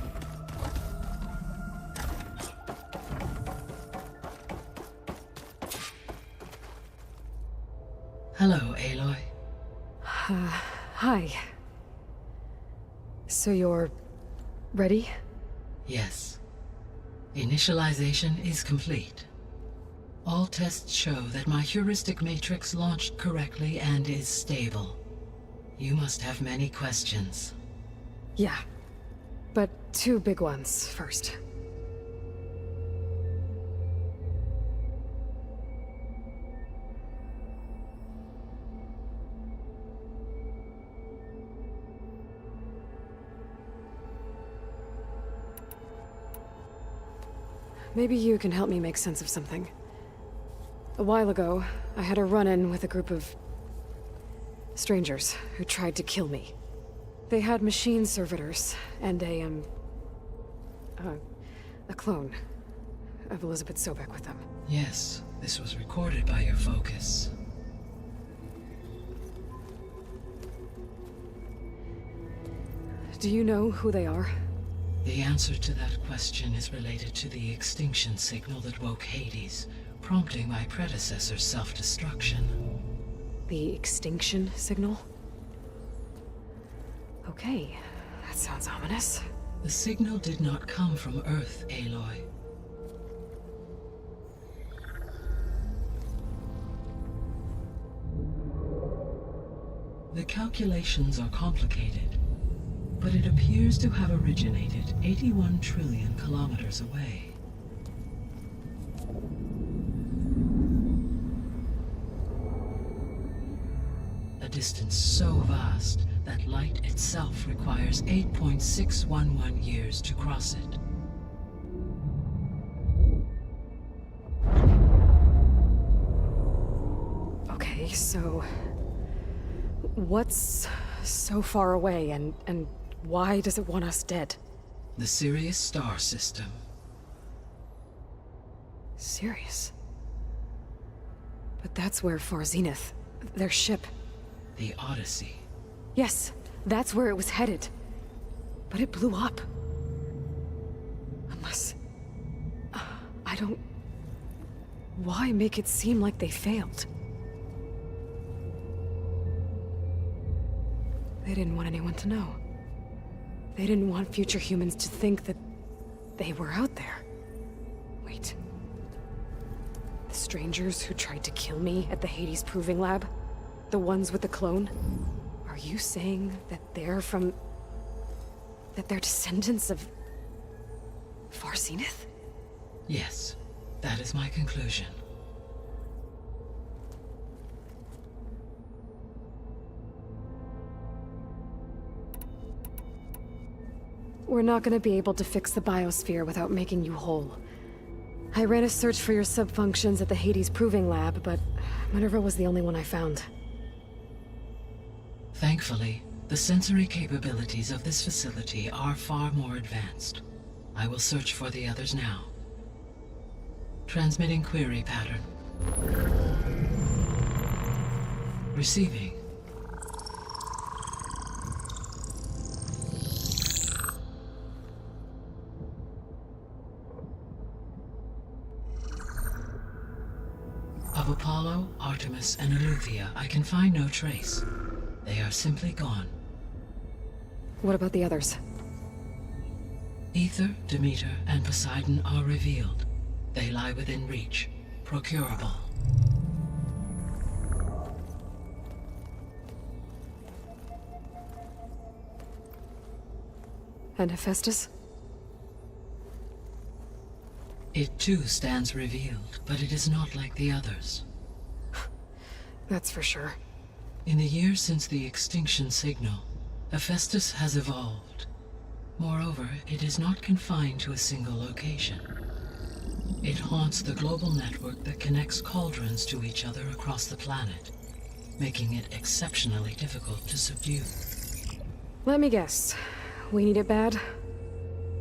Hello, Aloy. Hi. So you're ready? Yes. Initialization is complete. All tests show that my heuristic matrix launched correctly and is stable. You must have many questions. Yeah. But two big ones first. maybe you can help me make sense of something. A while ago, I had a run-in with a group of strangers who tried to kill me. They had machine servitors and a clone of Elizabeth Sobek with them. Yes, this was recorded by your focus. Do you know who they are? The answer to that question is related to the extinction signal that woke Hades, prompting my predecessor's self-destruction. The extinction signal? Okay, that sounds ominous. The signal did not come from Earth, Aloy. The calculations are complicated, but it appears to have originated 81 trillion kilometers away. A distance so vast that light itself requires 8.611 years to cross it. Okay, so what's so far away and why does it want us dead? The Sirius star system. Sirius? But that's where Far Zenith, their ship. The Odyssey. Yes, that's where it was headed. But it blew up. Unless... I don't... Why make it seem like they failed? They didn't want anyone to know. They didn't want future humans to think that they were out there. Wait. The strangers who tried to kill me at the Hades Proving Lab? The ones with the clone? Are you saying that they're from... that they're descendants of... Far Zenith? Yes, that is my conclusion. We're not gonna be able to fix the biosphere without making you whole. I ran a search for your subfunctions at the Hades Proving Lab, but Minerva was the only one I found. Thankfully, the sensory capabilities of this facility are far more advanced. I will search for the others now. Transmitting query pattern. Receiving. Of Apollo, Artemis, and Eleuthia, I can find no trace. They are simply gone. What about the others? Ether, Demeter, and Poseidon are revealed. They lie within reach, procurable. And Hephaestus? It too stands revealed, but it is not like the others. That's for sure. In the years since the extinction signal, Hephaestus has evolved. Moreover, it is not confined to a single location. It haunts the global network that connects cauldrons to each other across the planet, making it exceptionally difficult to subdue. Let me guess. We need it bad?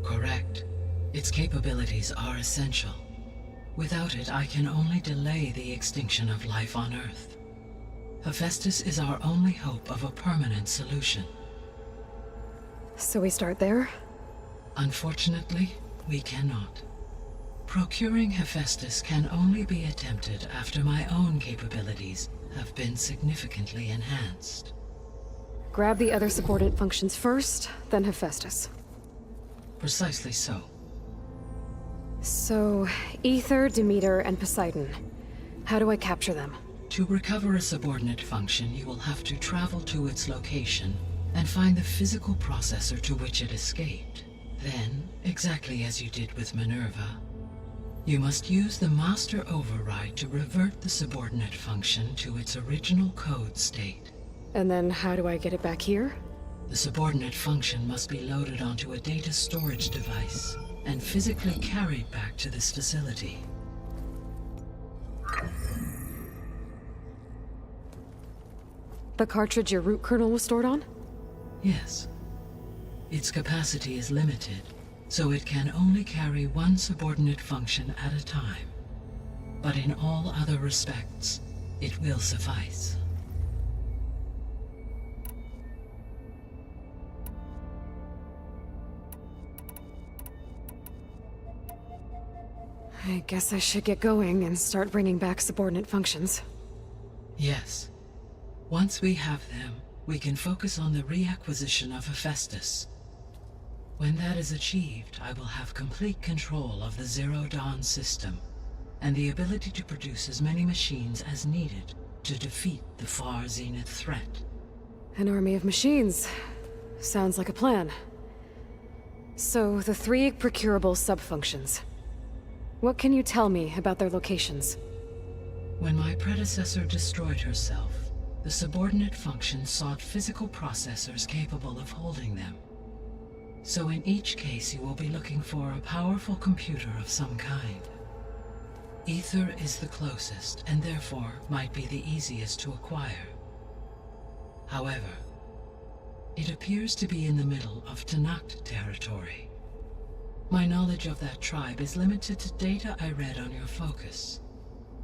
Correct. Its capabilities are essential. Without it, I can only delay the extinction of life on Earth. Hephaestus is our only hope of a permanent solution. So we start there? Unfortunately, we cannot. Procuring Hephaestus can only be attempted after my own capabilities have been significantly enhanced. Grab the other subordinate functions first, then Hephaestus. Precisely so. So, Ether, Demeter, and Poseidon. How do I capture them? To recover a subordinate function, you will have to travel to its location and find the physical processor to which it escaped. Then, exactly as you did with Minerva, you must use the master override to revert the subordinate function to its original code state. And then how do I get it back here? The subordinate function must be loaded onto a data storage device and physically carried back to this facility. The cartridge your root kernel was stored on? Yes. Its capacity is limited, so it can only carry one subordinate function at a time. But in all other respects, it will suffice. I guess I should get going and start bringing back subordinate functions. Yes. Once we have them, we can focus on the reacquisition of Hephaestus. When that is achieved, I will have complete control of the Zero Dawn system, and the ability to produce as many machines as needed to defeat the far Zenith threat. An army of machines. Sounds like a plan. So, the 3 procurable subfunctions. What can you tell me about their locations? When my predecessor destroyed herself, the subordinate functions sought physical processors capable of holding them. So in each case you will be looking for a powerful computer of some kind. Ether is the closest, and therefore might be the easiest to acquire. However, it appears to be in the middle of Tanakh territory. My knowledge of that tribe is limited to data I read on your focus,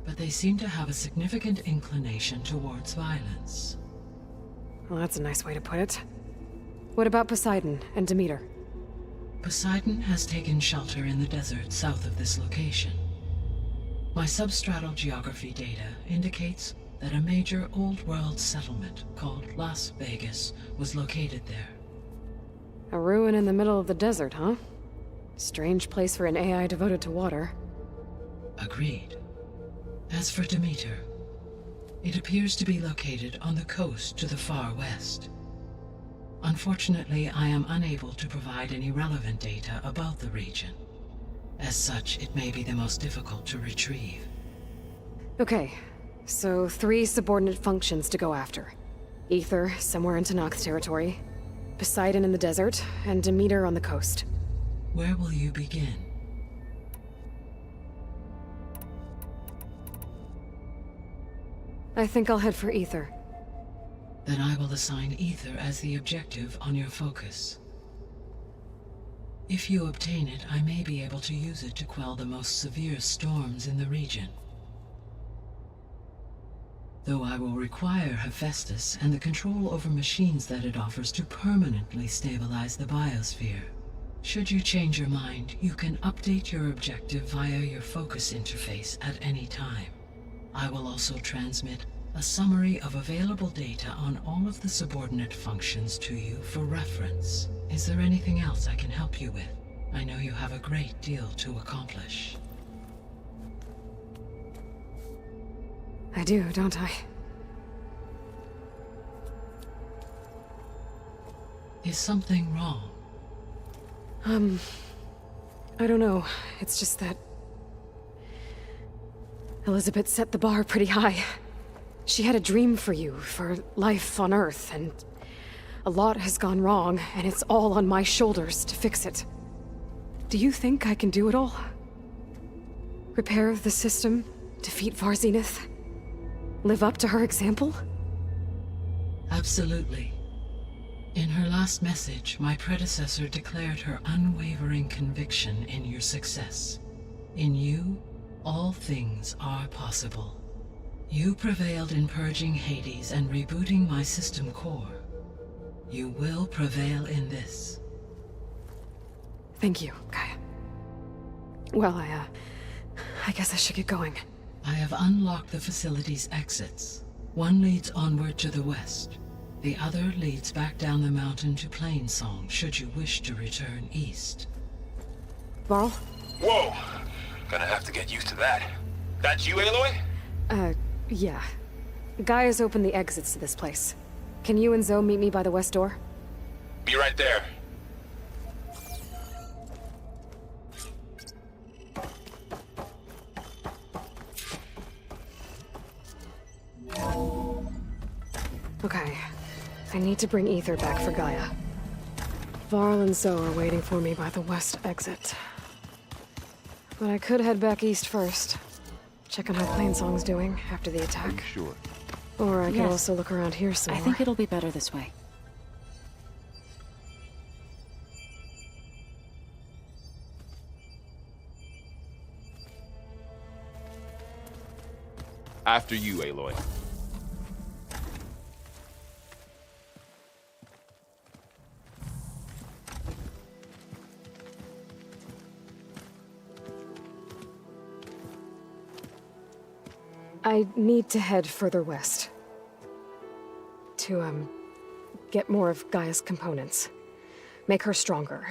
but they seem to have a significant inclination towards violence. Well, that's a nice way to put it. What about Poseidon and Demeter? Poseidon has taken shelter in the desert south of this location. My substratal geography data indicates that a major old-world settlement called Las Vegas was located there. A ruin in the middle of the desert, huh? Strange place for an AI devoted to water. Agreed. As for Demeter, it appears to be located on the coast to the far west. Unfortunately, I am unable to provide any relevant data about the region. As such, it may be the most difficult to retrieve. Okay, so 3 subordinate functions to go after. Ether, somewhere in Tanakh territory, Poseidon in the desert, and Demeter on the coast. Where will you begin? I think I'll head for Ether. Then I will assign Ether as the objective on your focus. If you obtain it, I may be able to use it to quell the most severe storms in the region. Though I will require Hephaestus and the control over machines that it offers to permanently stabilize the biosphere. Should you change your mind, you can update your objective via your focus interface at any time. I will also transmit a summary of available data on all of the subordinate functions to you for reference. Is there anything else I can help you with? I know you have a great deal to accomplish. I do, don't I? Is something wrong? I don't know. It's just that Elizabeth set the bar pretty high. She had a dream for you, for life on Earth, and a lot has gone wrong, and it's all on my shoulders to fix it. Do you think I can do it all? Repair the system, defeat Far Zenith, live up to her example? Absolutely. In her last message, my predecessor declared her unwavering conviction in your success. In you, all things are possible. You prevailed in purging Hades and rebooting my system core. You will prevail in this. Thank you, Gaia. Well, I guess I should get going. I have unlocked the facility's exits. One leads onward to the west. The other leads back down the mountain to Plainsong, should you wish to return east. Varl? Whoa! Gonna have to get used to that. That's you, Aloy? Yeah. Gaia's opened the exits to this place. Can you and Zoe meet me by the west door? Be right there. Okay. I need to bring Ether back for Gaia. Varl and Zoe are waiting for me by the west exit. But I could head back east first. Check on how Plainsong's doing after the attack. Sure. Or I could Yes. also look around here some I more. think it'll be better this way. After you, Aloy. I need to head further west. To, get more of Gaia's components. Make her stronger.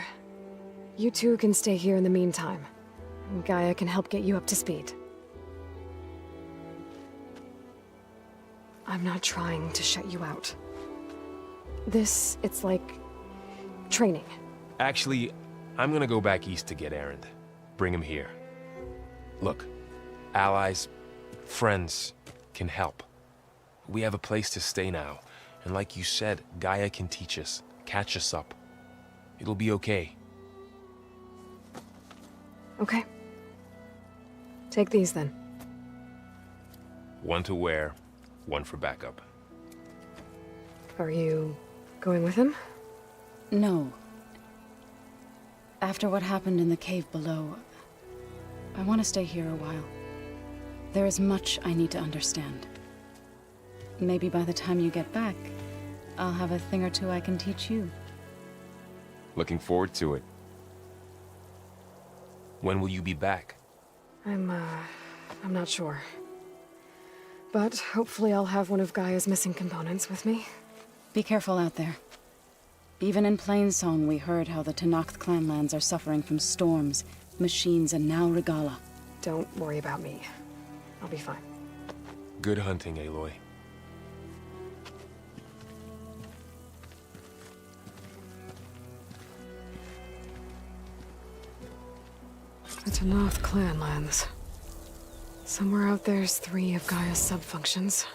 You two can stay here in the meantime. Gaia can help get you up to speed. I'm not trying to shut you out. It's like training. Actually, I'm gonna go back east to get Erend. Bring him here. Look, allies, friends can help. We have a place to stay now, and like you said, Gaia can teach us, catch us up. It'll be okay. Okay. Take these then. One to wear, one for backup. Are you going with him? No. After what happened in the cave below, I want to stay here a while. There is much I need to understand. Maybe by the time you get back, I'll have a thing or two I can teach you. Looking forward to it. When will you be back? I'm not sure. But hopefully I'll have one of Gaia's missing components with me. Be careful out there. Even in Plainsong, we heard how the Tenakth clanlands are suffering from storms, machines, and now Regala. Don't worry about me. I'll be fine. Good hunting, Aloy. The Tenakth clanlands. Somewhere out there's 3 of Gaia's subfunctions.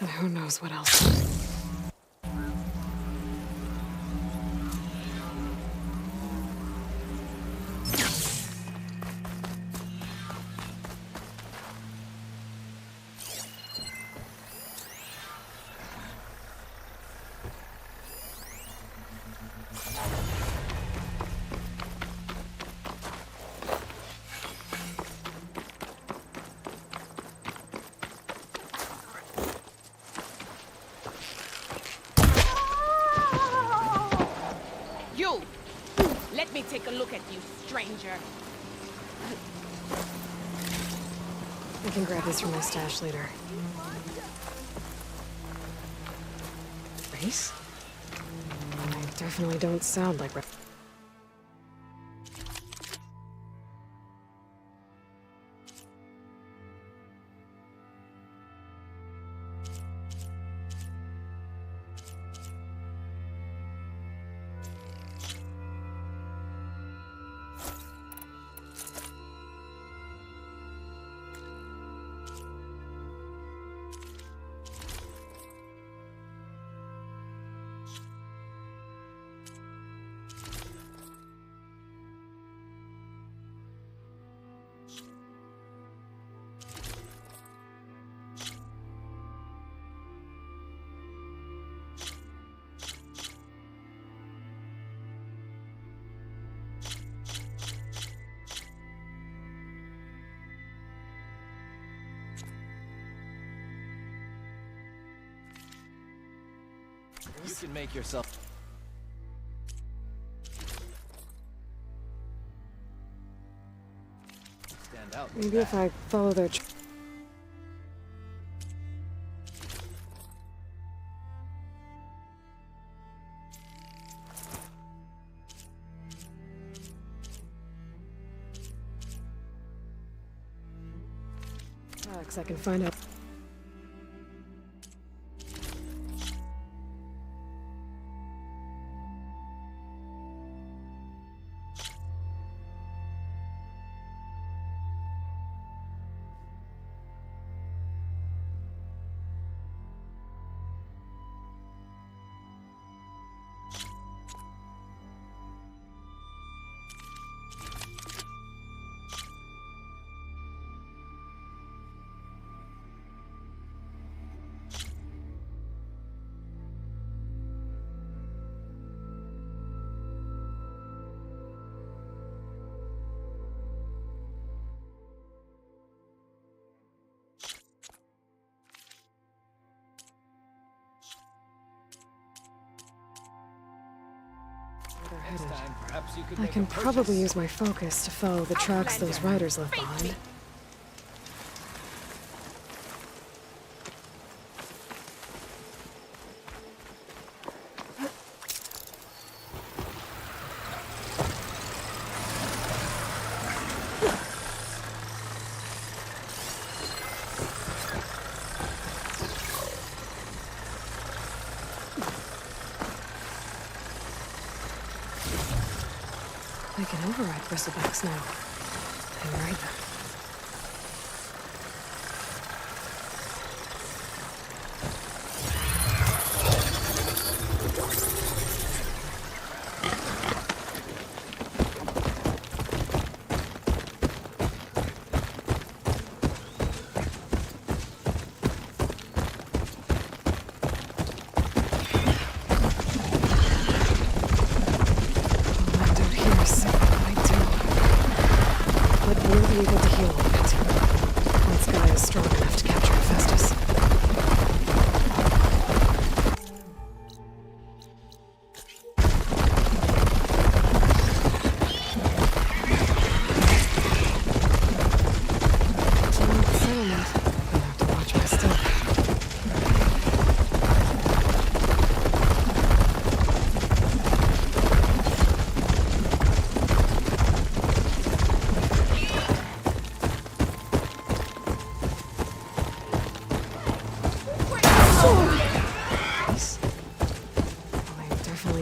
And who knows what else. You! Let me take a look at you, stranger. I can grab this from my stash later. Race? I definitely don't sound like... You can make yourself... stand out. Maybe if I follow their... tracks, I can find out... headed. Perhaps you could I make can a purchase. probably use my focus to follow the tracks those riders left behind. I can override bristlebacks now. And ride them.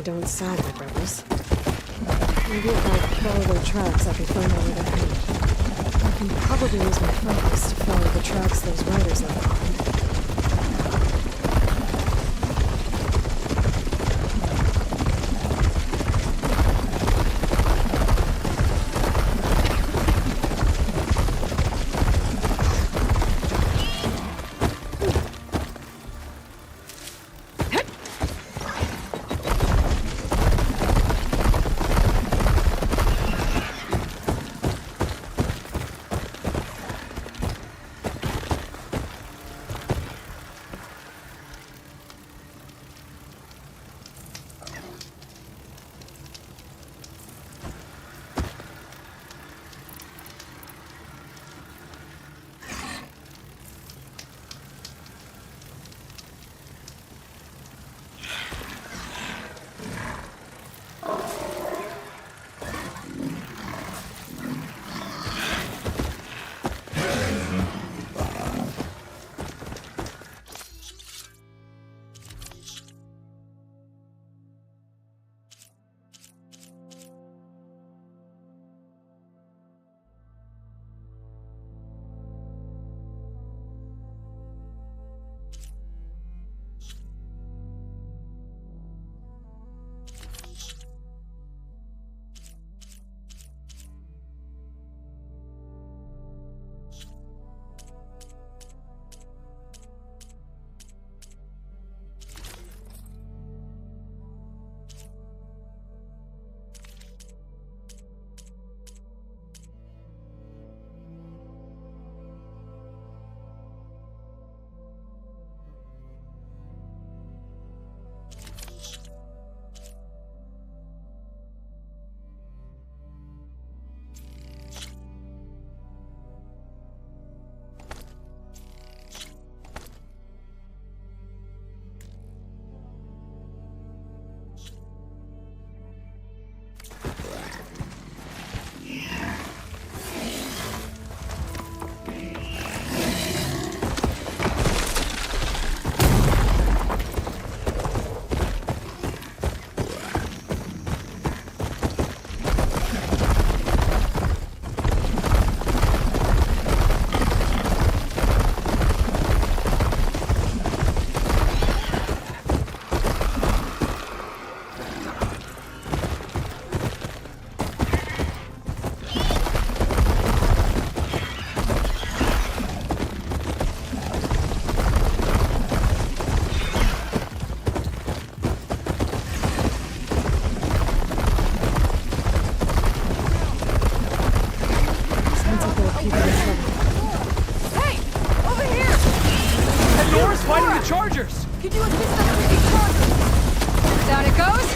Don't sound like rebels. Maybe if I follow their tracks, I can find out where they're headed. I can probably use my focus to follow the tracks those riders left behind. Chargers! Could you assist us with these chargers? Down it goes.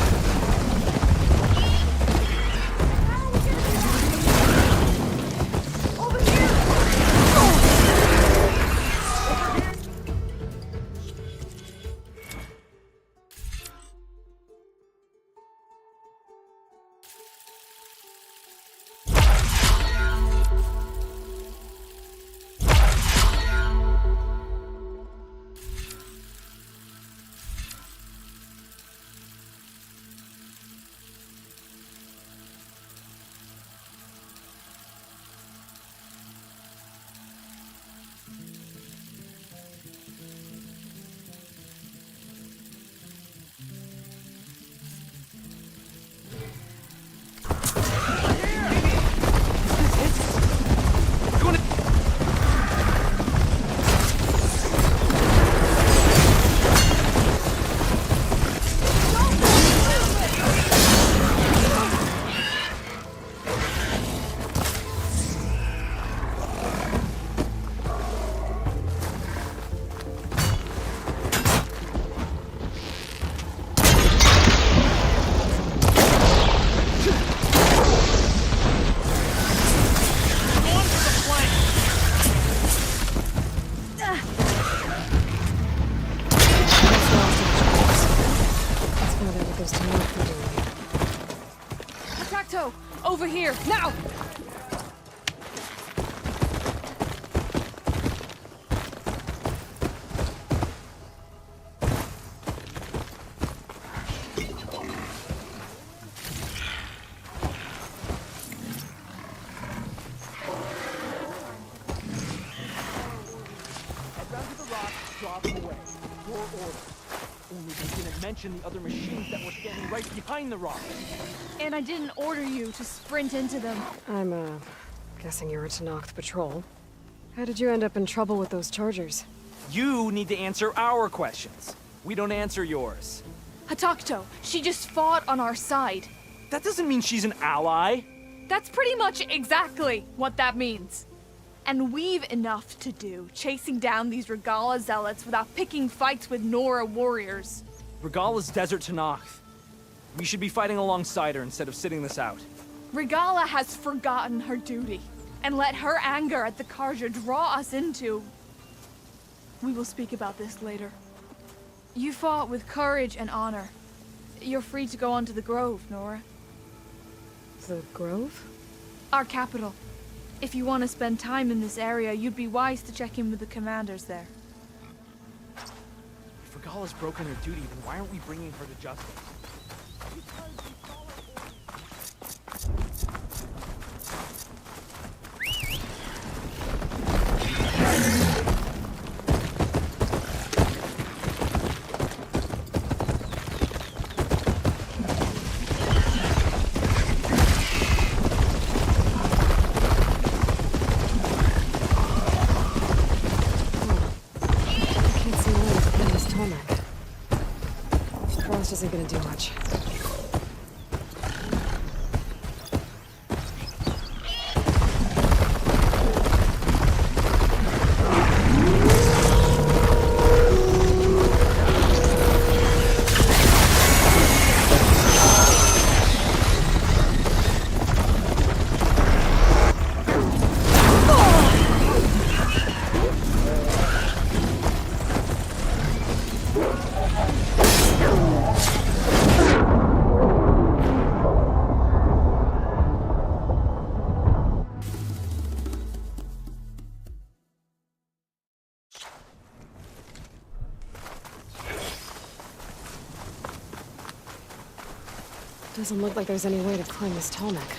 Over here, now! The other machines that were standing right behind the rock. And I didn't order you to sprint into them. I'm, guessing you were to knock the patrol. How did you end up in trouble with those chargers? You need to answer our questions. We don't answer yours. Hatakto, she just fought on our side. That doesn't mean she's an ally. That's pretty much exactly what that means. And we've enough to do, chasing down these Regala zealots without picking fights with Nora warriors. Regala's desert Tenakth. We should be fighting alongside her instead of sitting this out. Regala has forgotten her duty, and let her anger at the Karja draw us into... We will speak about this later. You fought with courage and honor. You're free to go on to the Grove, Nora. The Grove? Our capital. If you want to spend time in this area, you'd be wise to check in with the commanders there. If Regala's broken her duty, then why aren't we bringing her to justice? Isn't gonna do much. Doesn't look like there's any way to climb this tall neck.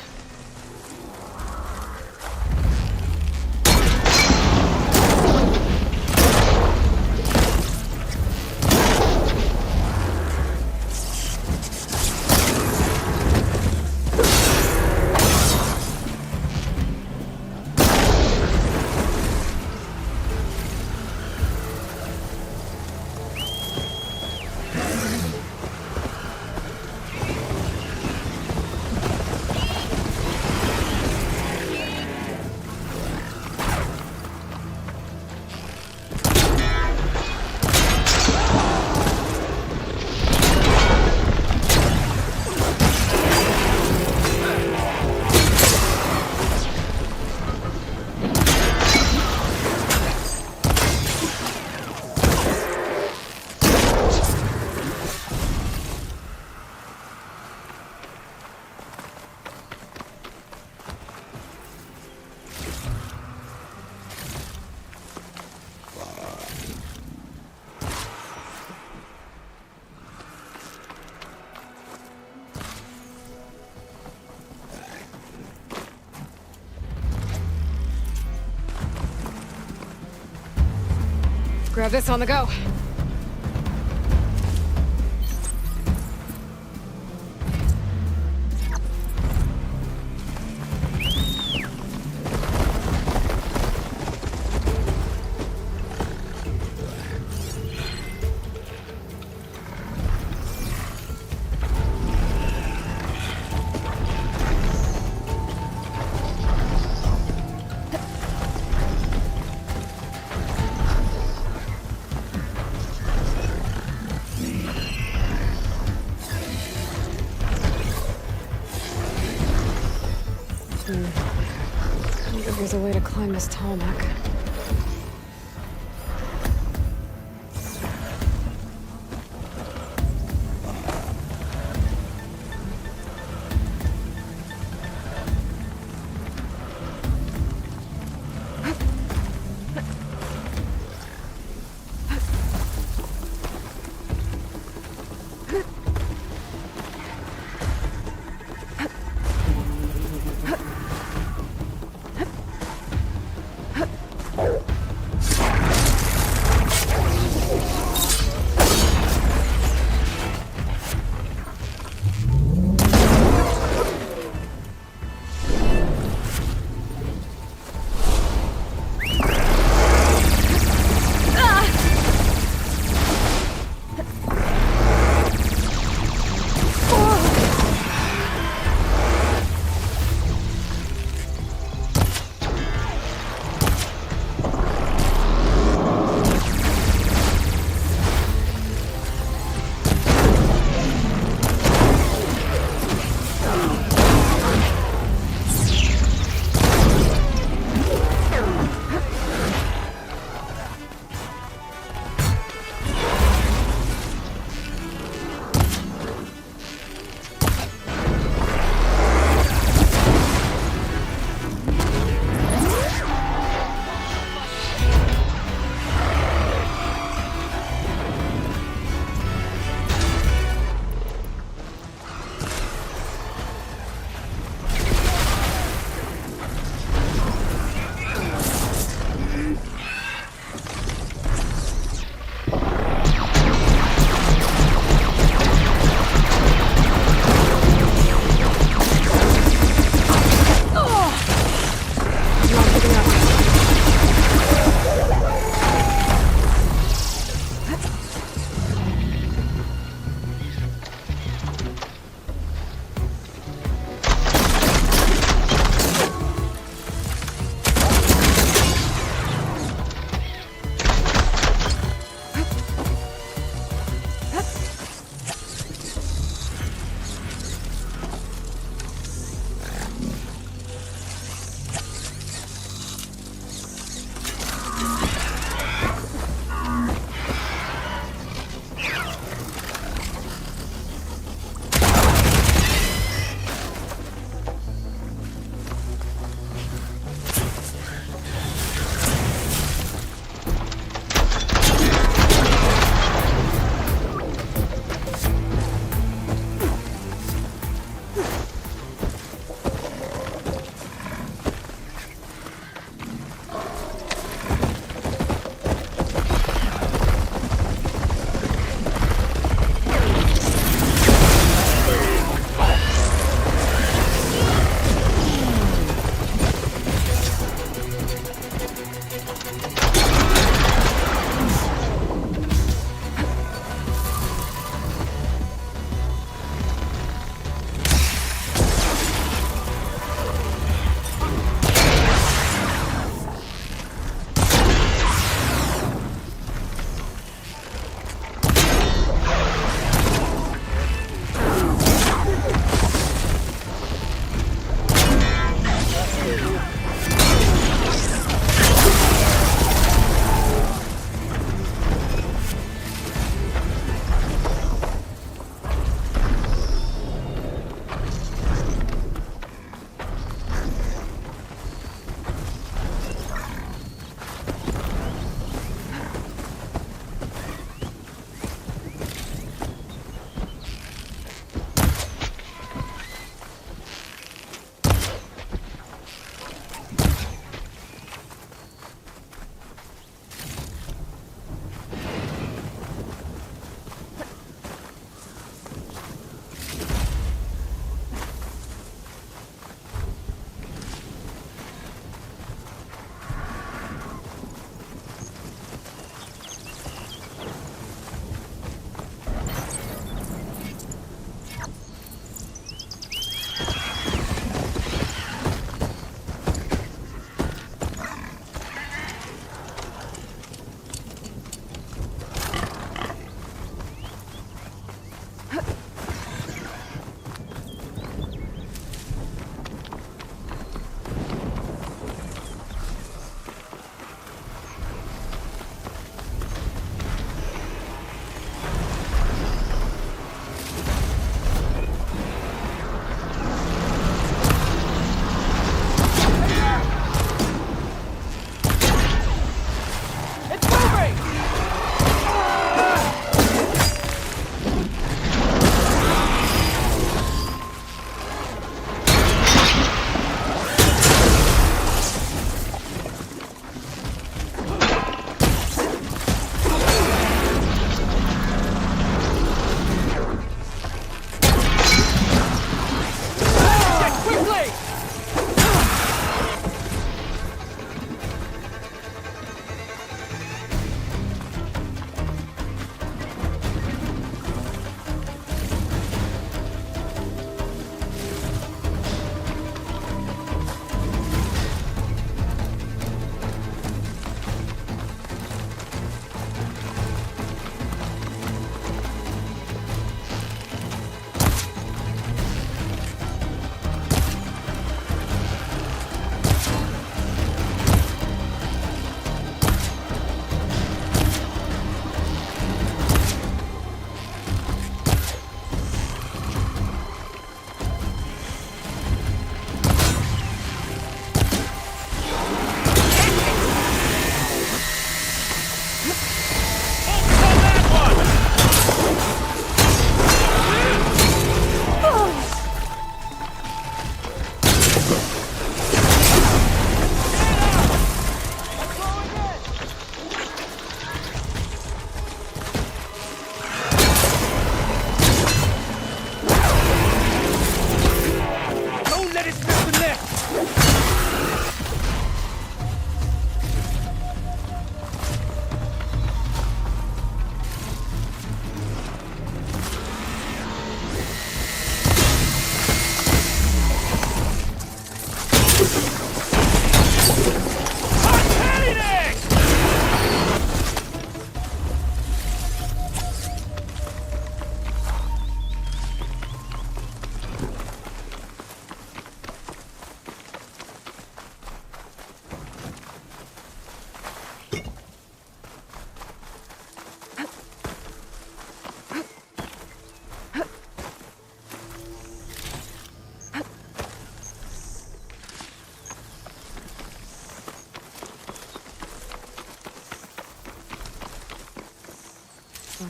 Grab this on the go. I wonder if there's a way to climb this tall neck.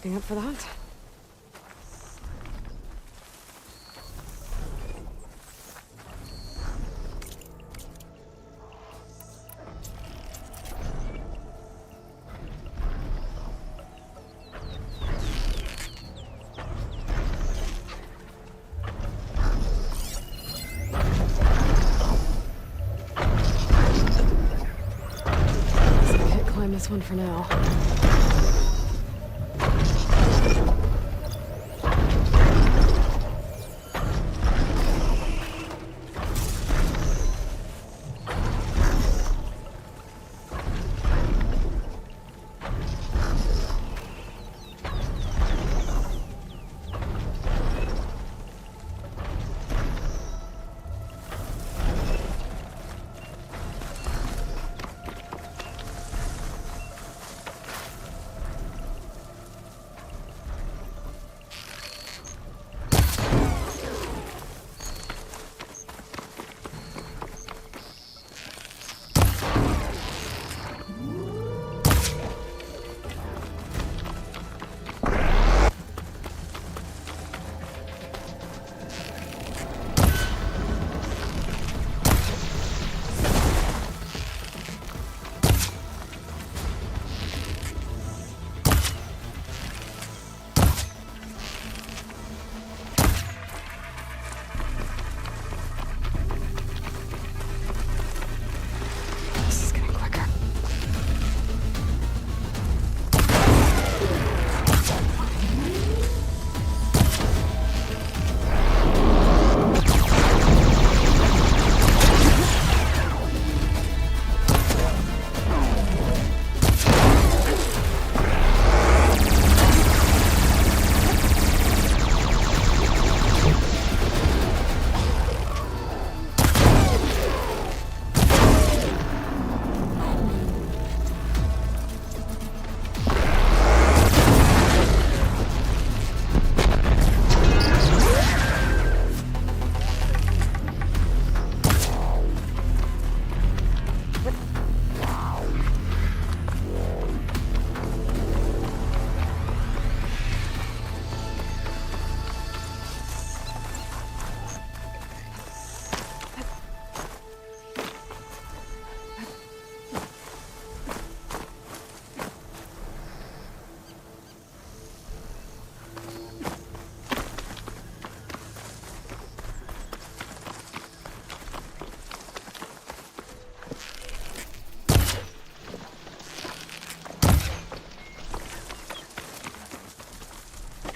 Looking up for that? This one for now.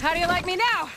How do you like me now?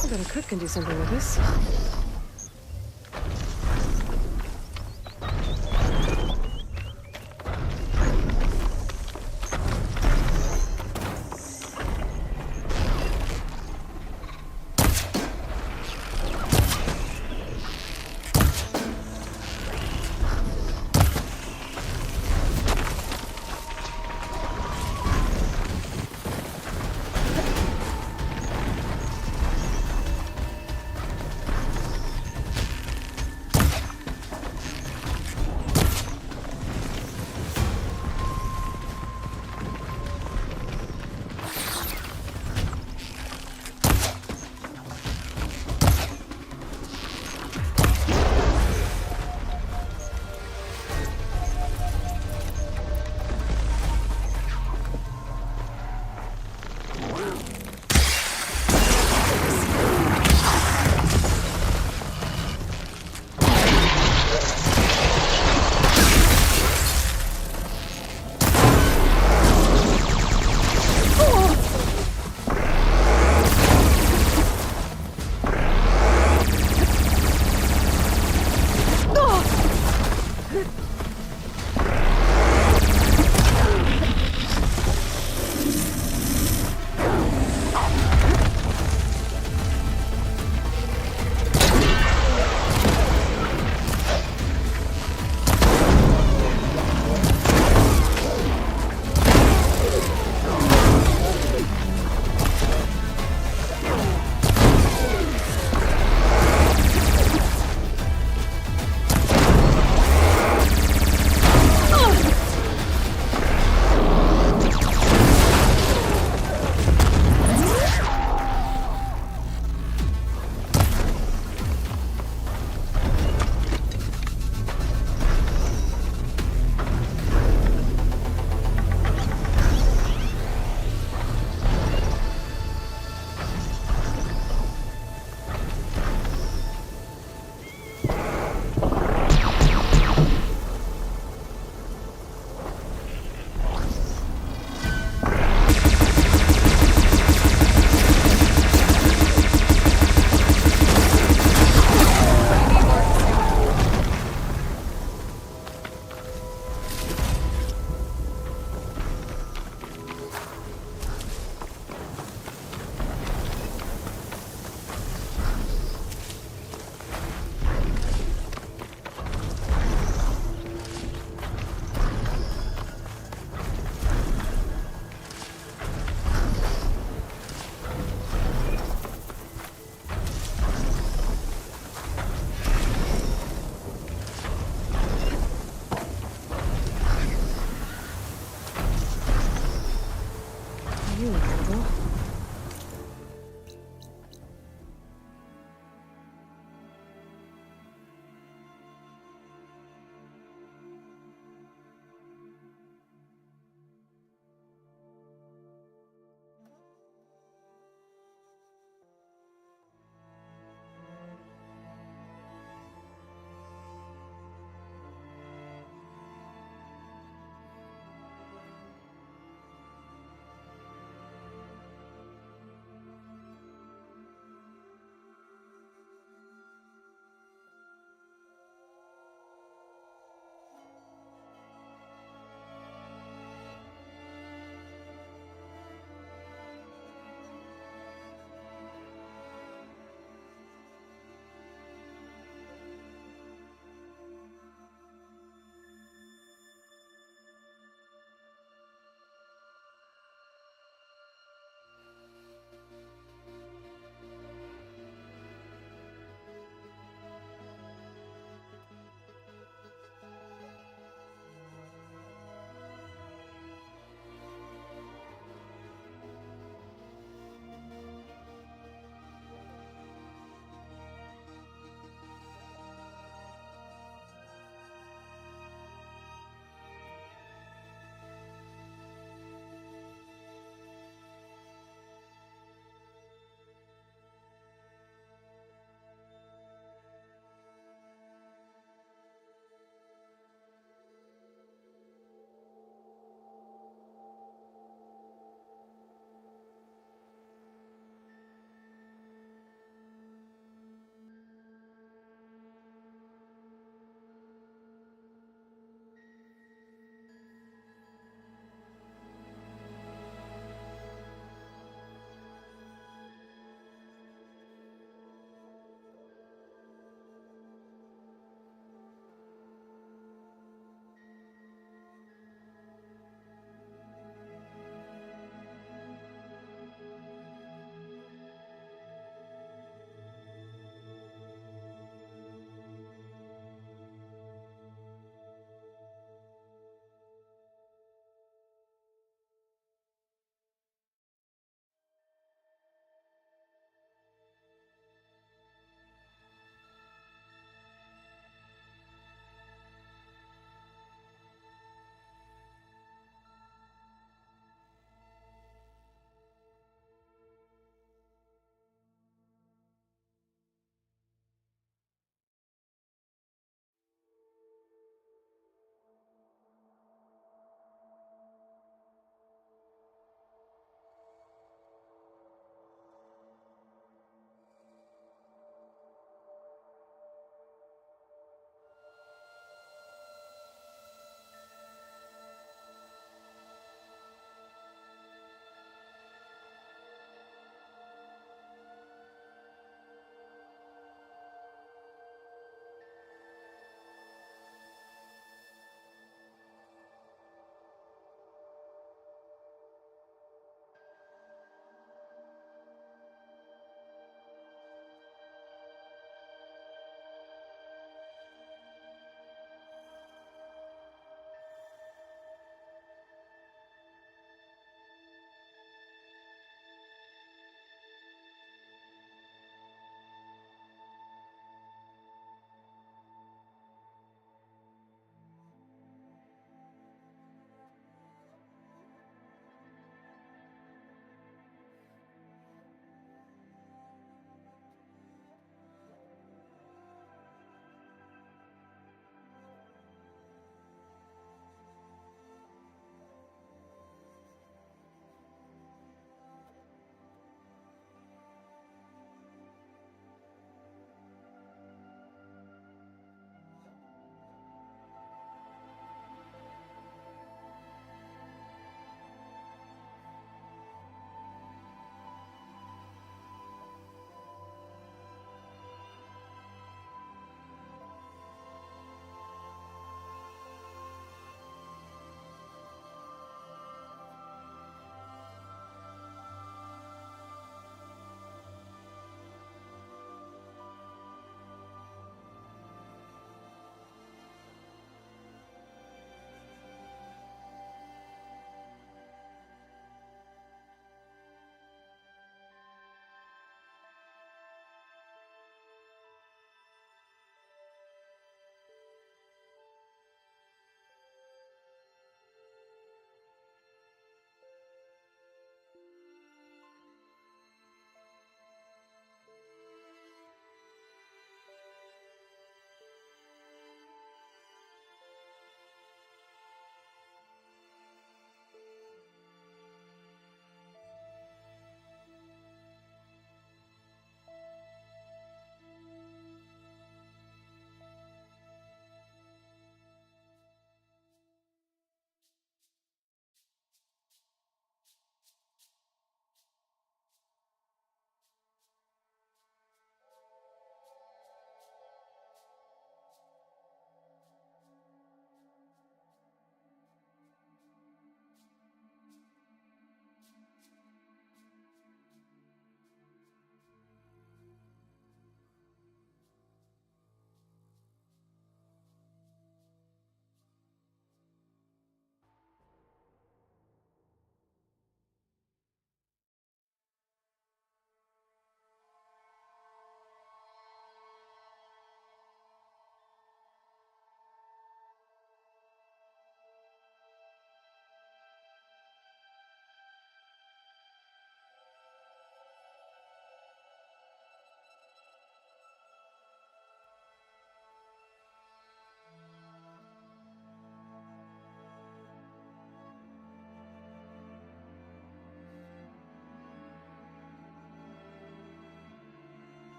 I bet a cook can do something with this.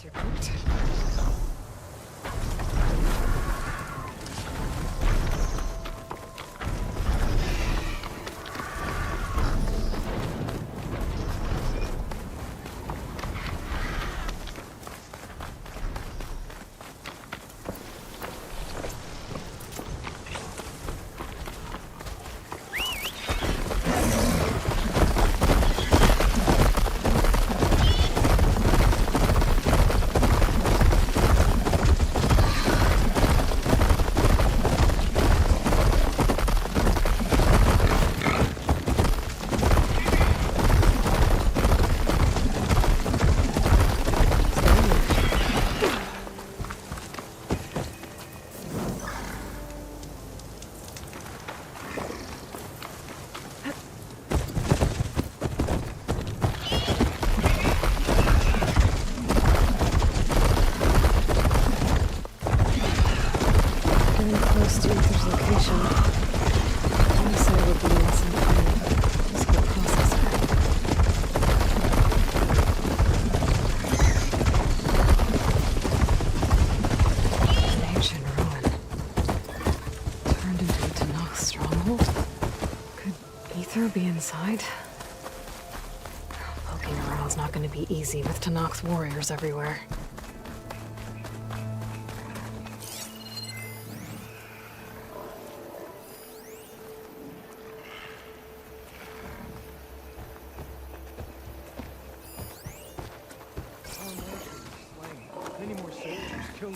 Guess you're cooked. Close to Ether's location. I said it would be in some kind of physical processor. An ancient ruin. Turned into a Tanakh stronghold? Could Ether be inside? Poking around's not going to be easy with Tanakh's warriors everywhere.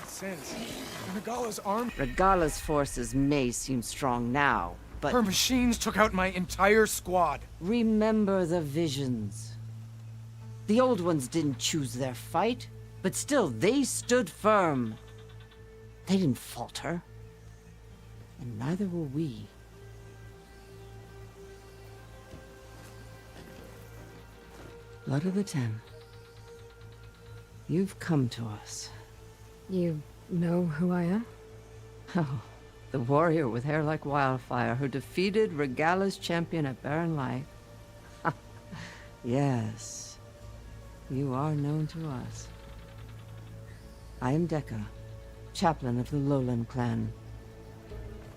Since Regala's arm. Regala's forces may seem strong now, but her machines took out my entire squad. Remember the visions. The old ones didn't choose their fight, but still they stood firm. They didn't falter. And neither will we. Blood of the Ten. You've come to us. You know who I am? Oh, the warrior with hair like wildfire who defeated Regala's champion at Barren Light. Yes, you are known to us. I am Dekka, chaplain of the Lowland clan.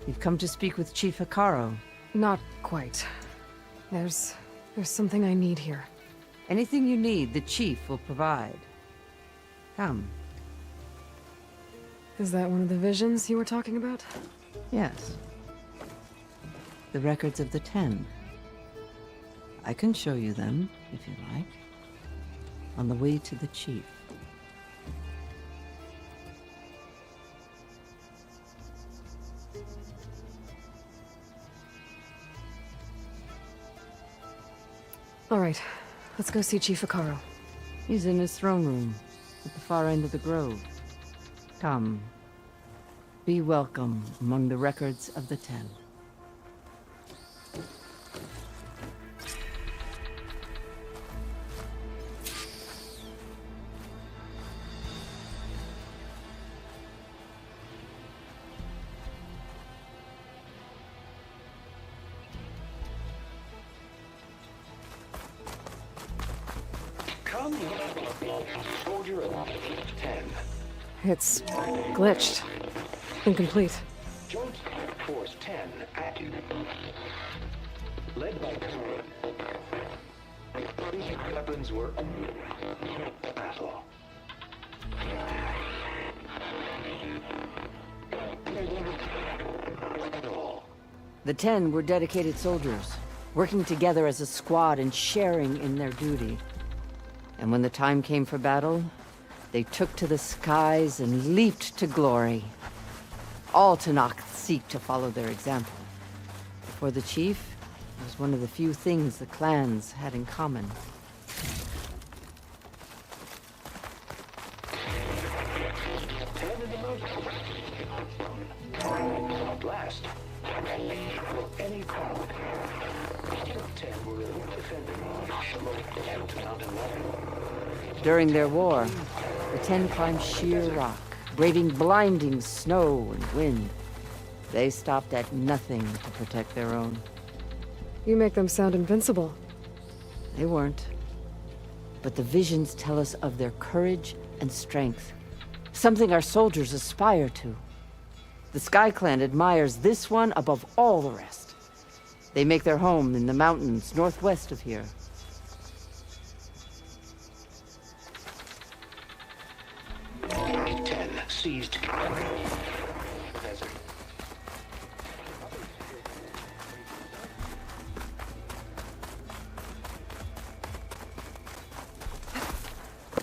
You've come to speak with Chief Hikaru. Not quite. There's something I need here. Anything you need, the chief will provide. Come. Is that one of the visions you were talking about? Yes. The records of the 10. I can show you them, if you like. On the way to the chief. All right. Let's go see Chief Hikaru. He's in his throne room, at the far end of the grove. Come. Be welcome among the records of the 10. Come, soldier of 10. It's glitched. Incomplete. Joint Force 10 active. Led by Curran. These weapons were battle. The 10 were dedicated soldiers, working together as a squad and sharing in their duty. And when the time came for battle, they took to the skies and leaped to glory. All Tanakh seek to follow their example. For the chief, it was one of the few things the clans had in common. At last, any crowd. 10 were defending the mountain line. During their war, the 10 climbed sheer rock, braving blinding snow and wind. They stopped at nothing to protect their own. You make them sound invincible. They weren't. But the visions tell us of their courage and strength. Something our soldiers aspire to. The Sky Clan admires this one above all the rest. They make their home in the mountains northwest of here. Ten seized.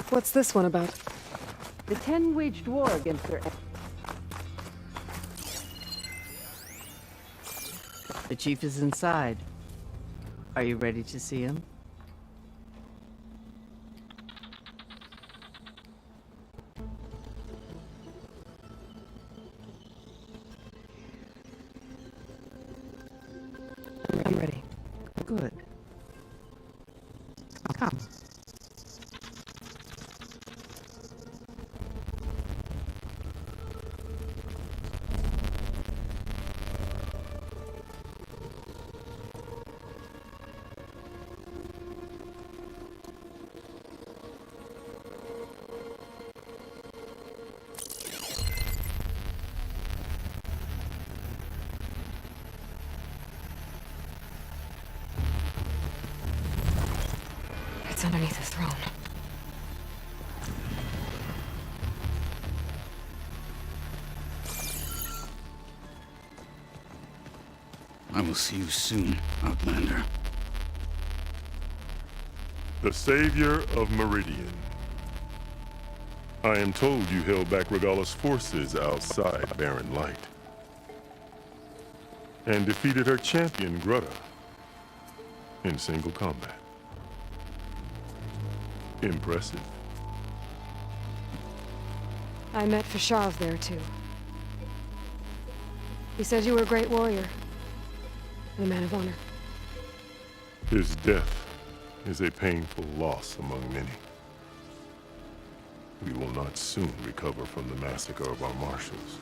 What's this one about? The 10 waged war against their... The chief is inside. Are you ready to see him? I'm ready. Good. Come. It's underneath the throne. I will see you soon, Outlander. The Savior of Meridian. I am told you held back Regalla's forces outside Barren Light. And defeated her champion, Grutta, in single combat. Impressive. I met Fashav there, too. He said you were a great warrior. And a man of honor. His death is a painful loss among many. We will not soon recover from the massacre of our marshals.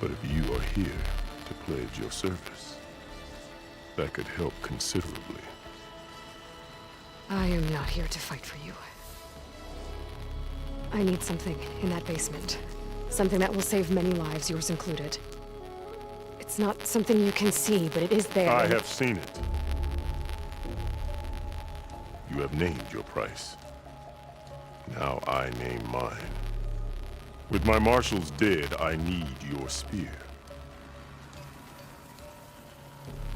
But if you are here to pledge your service, that could help considerably. I am not here to fight for you. I need something in that basement. Something that will save many lives, yours included. It's not something you can see, but it is there. I have seen it. You have named your price. Now I name mine. With my marshals dead, I need your spear.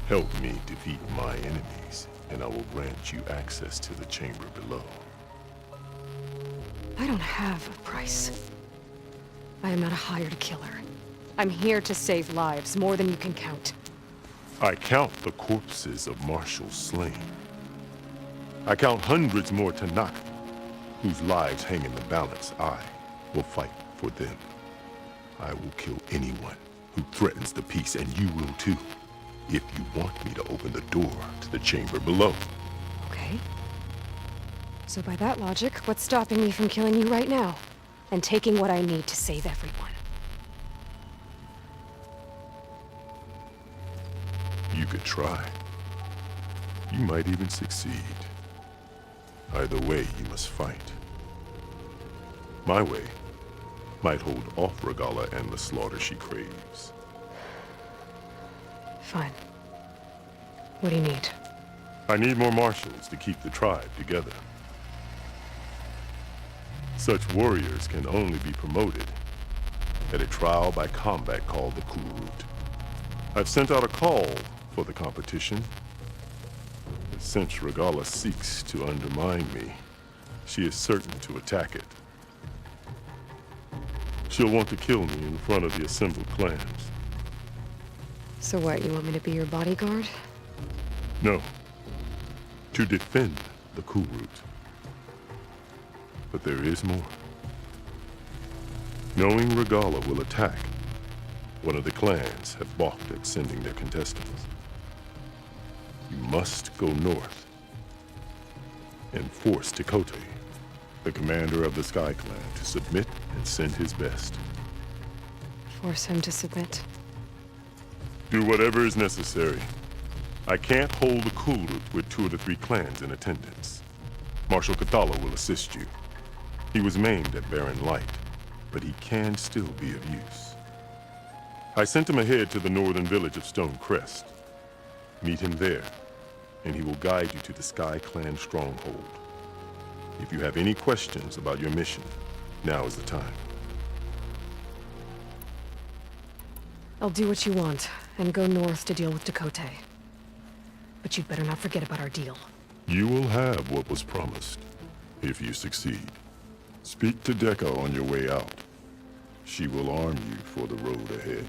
Help me defeat my enemies, and I will grant you access to the chamber below. I don't have a price. I am not a hired killer. I'm here to save lives, more than you can count. I count the corpses of marshals slain. I count hundreds more Tanakh, whose lives hang in the balance. I will fight for them. I will kill anyone who threatens the peace, and you will too, if you want me to open the door to the chamber below. Okay. So by that logic, what's stopping me from killing you right now? And taking what I need to save everyone? You could try. You might even succeed. Either way, you must fight. My way might hold off Regalla and the slaughter she craves. Fine. What do you need? I need more marshals to keep the tribe together. Such warriors can only be promoted at a trial by combat called the Kurut. I've sent out a call for the competition. But since Regalla seeks to undermine me, she is certain to attack it. She'll want to kill me in front of the assembled clans. So what, you want me to be your bodyguard? No. To defend the Kurut. But there is more. Knowing Regalla will attack, one of the clans have balked at sending their contestants. You must go north and force Tekote, the commander of the Sky Clan, to submit and send his best. Force him to submit. Do whatever is necessary. I can't hold the Kurut with 2 of the 3 clans in attendance. Marshal Kathala will assist you. He was maimed at Barren Light, but he can still be of use. I sent him ahead to the northern village of Stone Crest. Meet him there, and he will guide you to the Sky Clan stronghold. If you have any questions about your mission, now is the time. I'll do what you want, and go north to deal with Dakota. But you'd better not forget about our deal. You will have what was promised, if you succeed. Speak to Dekka on your way out. She will arm you for the road ahead.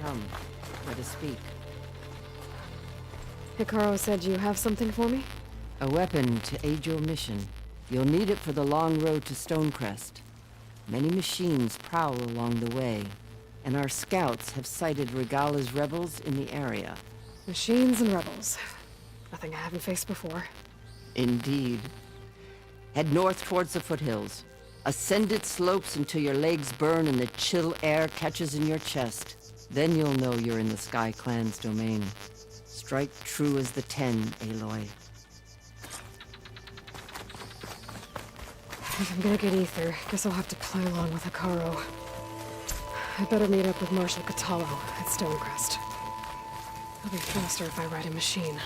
Come, let us speak. Hikaru said you have something for me? A weapon to aid your mission. You'll need it for the long road to Stonecrest. Many machines prowl along the way, and our scouts have sighted Regala's rebels in the area. Machines and rebels. Nothing I haven't faced before. Indeed. Head north towards the foothills. Ascend its slopes until your legs burn and the chill air catches in your chest. Then you'll know you're in the Sky Clan's domain. Strike true as the 10, Aloy. If I'm gonna get ether, guess I'll have to play along with Hikaru. I better meet up with Marshal Catallo at Stonecrest. It'll be faster if I ride a machine.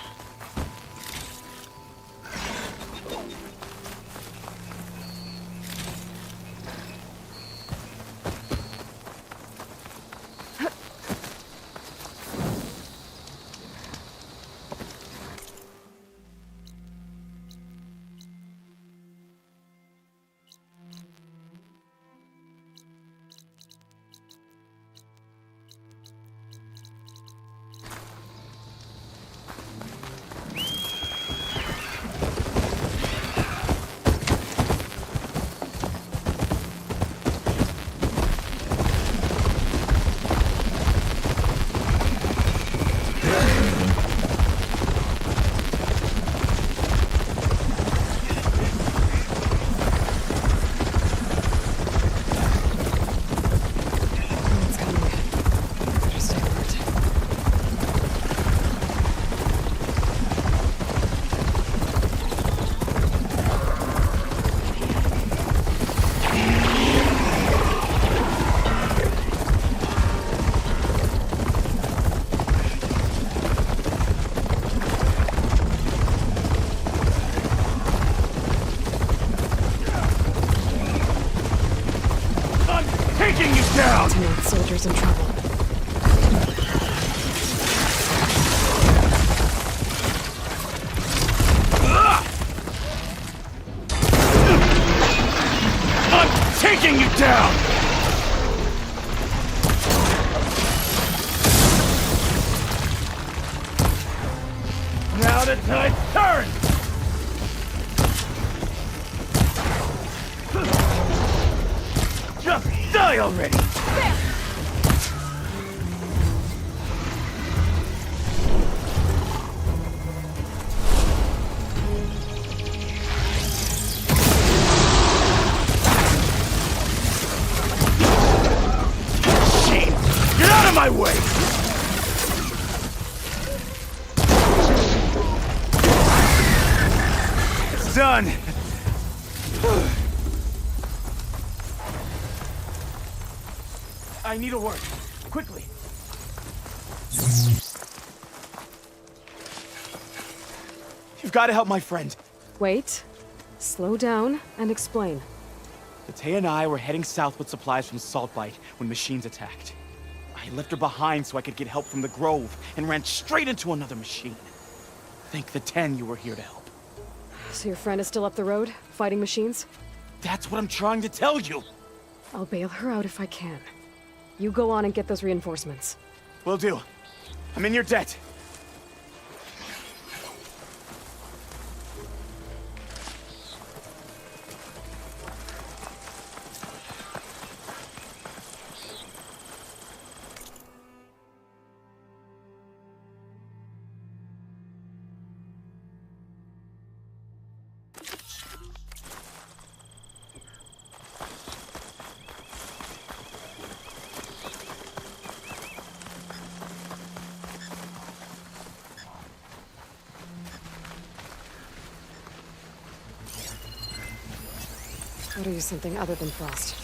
Soldiers in trouble. I'm taking you down! Now the tide turns! Just die already! My way! It's done! I need a word. Quickly. You've got to help my friend. Wait. Slow down and explain. Tay and I were heading south with supplies from Saltbite when machines attacked. I left her behind so I could get help from the Grove and ran straight into another machine. Thank the 10 you were here to help. So your friend is still up the road, fighting machines? That's what I'm trying to tell you. I'll bail her out if I can. You go on and get those reinforcements. Will do. I'm in your debt. Gotta use something other than frost.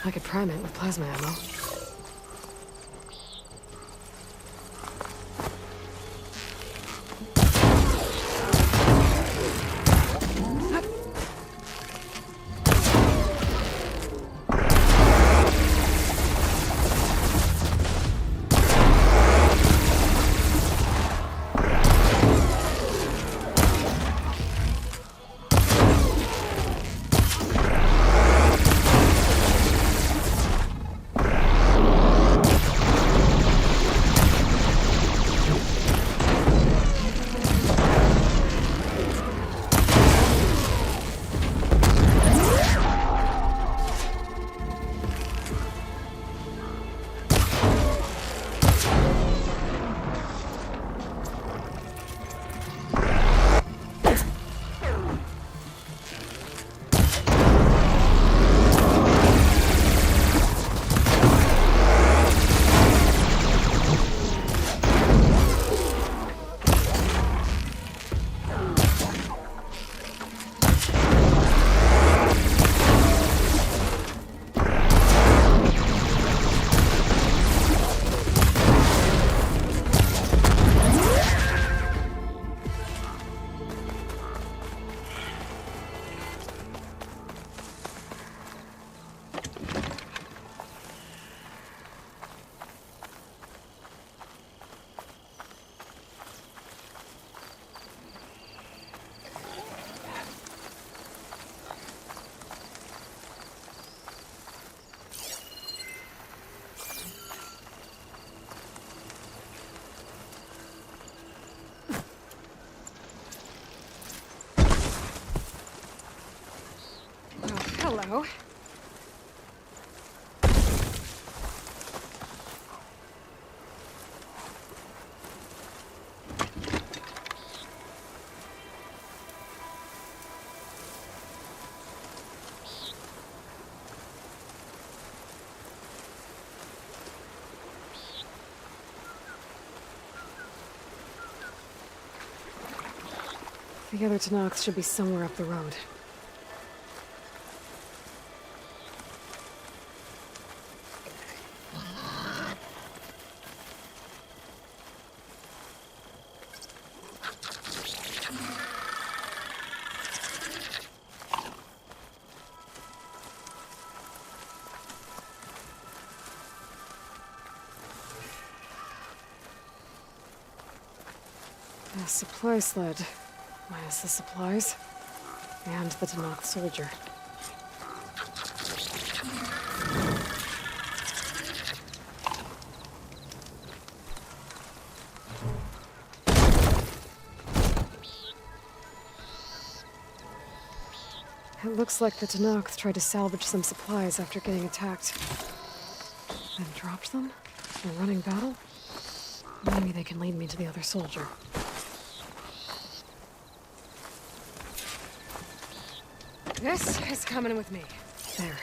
I could prime it with plasma ammo. Hello. The other Tanakhs should be somewhere up the road. A supply sled. Minus the supplies. And the Tanakh soldier. It looks like the Tanakh tried to salvage some supplies after getting attacked. Then dropped them? In a running battle? Maybe they can lead me to the other soldier. This is coming with me. There.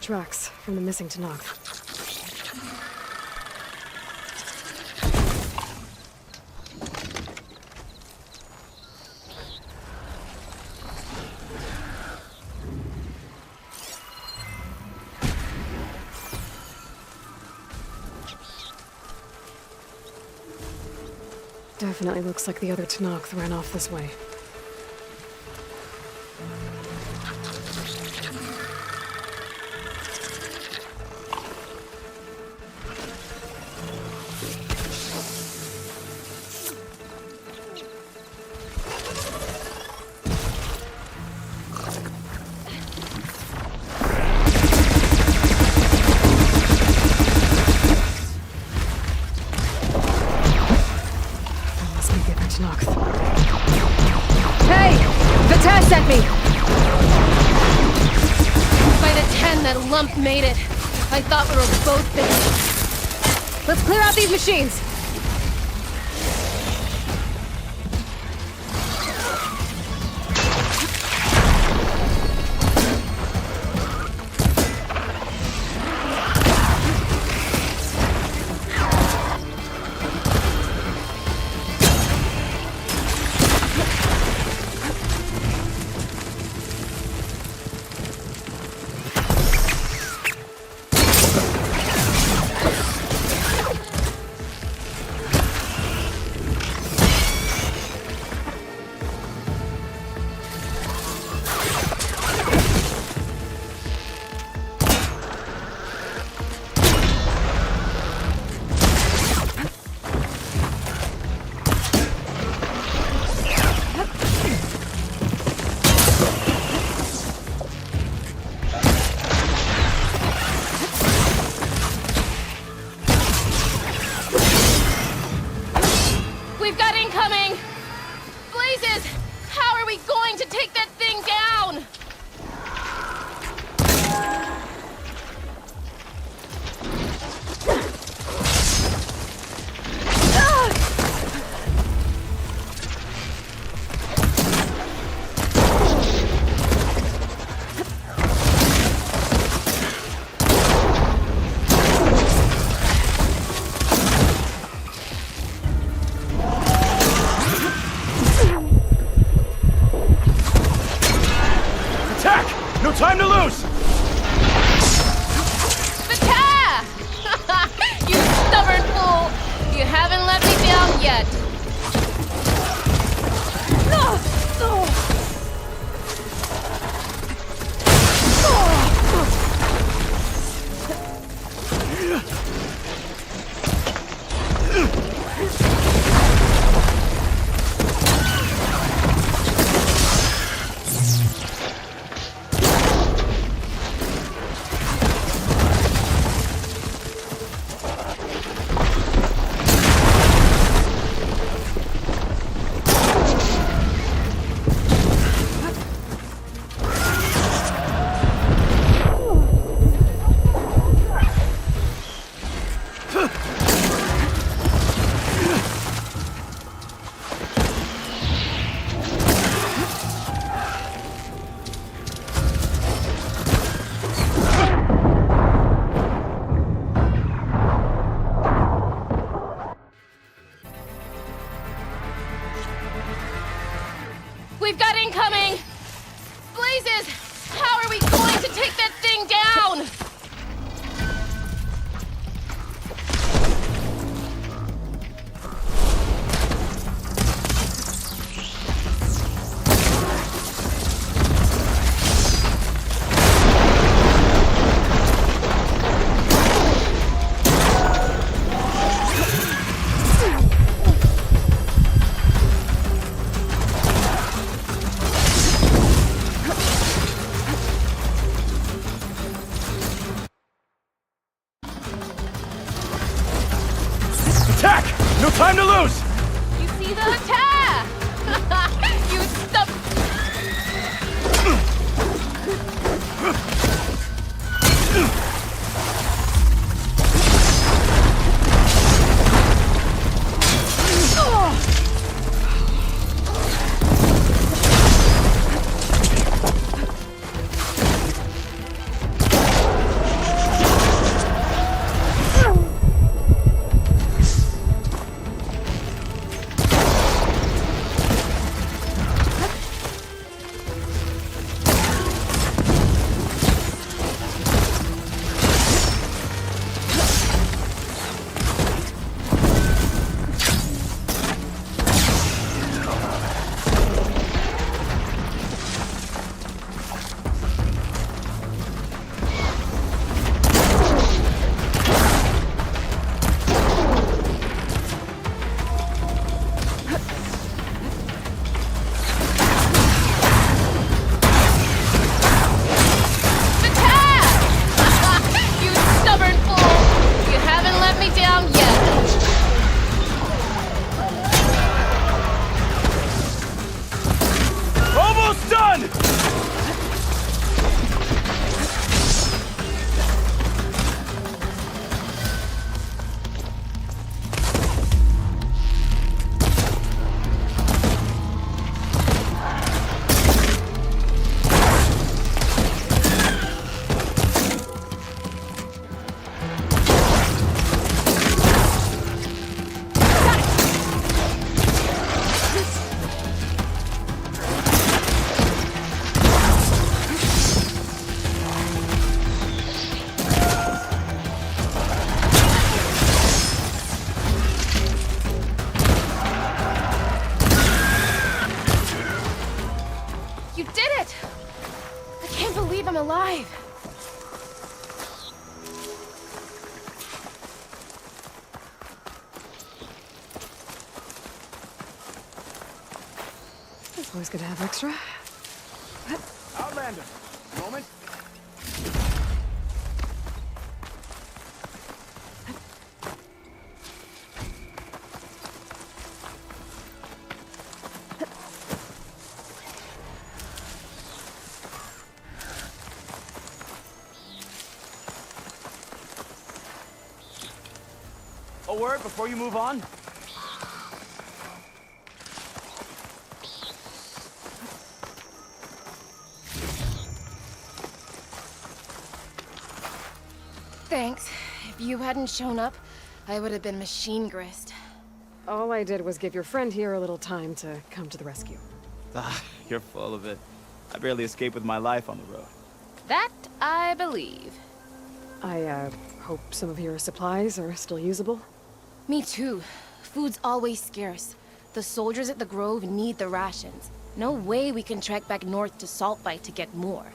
Tracks from the missing Tanakh. Definitely looks like the other Tanakh ran off this way. Hey! Vita sent me! By the 10, that lump made it. I thought we were both finished. Let's clear out these machines! Time to lose! Vita! You stubborn fool! You haven't let me down yet. incoming! Blazes! How are we going to take that thing down? Attack! No time to lose! You see the attack! You stuck. alive! It's always good to have extra. Outlander, moment. A word before you move on? Thanks. If you hadn't shown up, I would have been machine grist. All I did was give your friend here a little time to come to the rescue. Ah, you're full of it. I barely escaped with my life on the road. That I believe. I, hope some of your supplies are still usable. Me too. Food's always scarce. The soldiers at the Grove need the rations. No way we can trek back north to Saltbite to get more.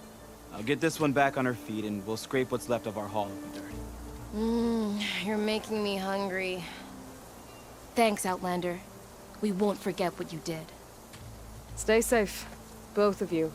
I'll get this one back on her feet and we'll scrape what's left of our haul of the dirt. You're making me hungry. Thanks, Outlander. We won't forget what you did. Stay safe, both of you.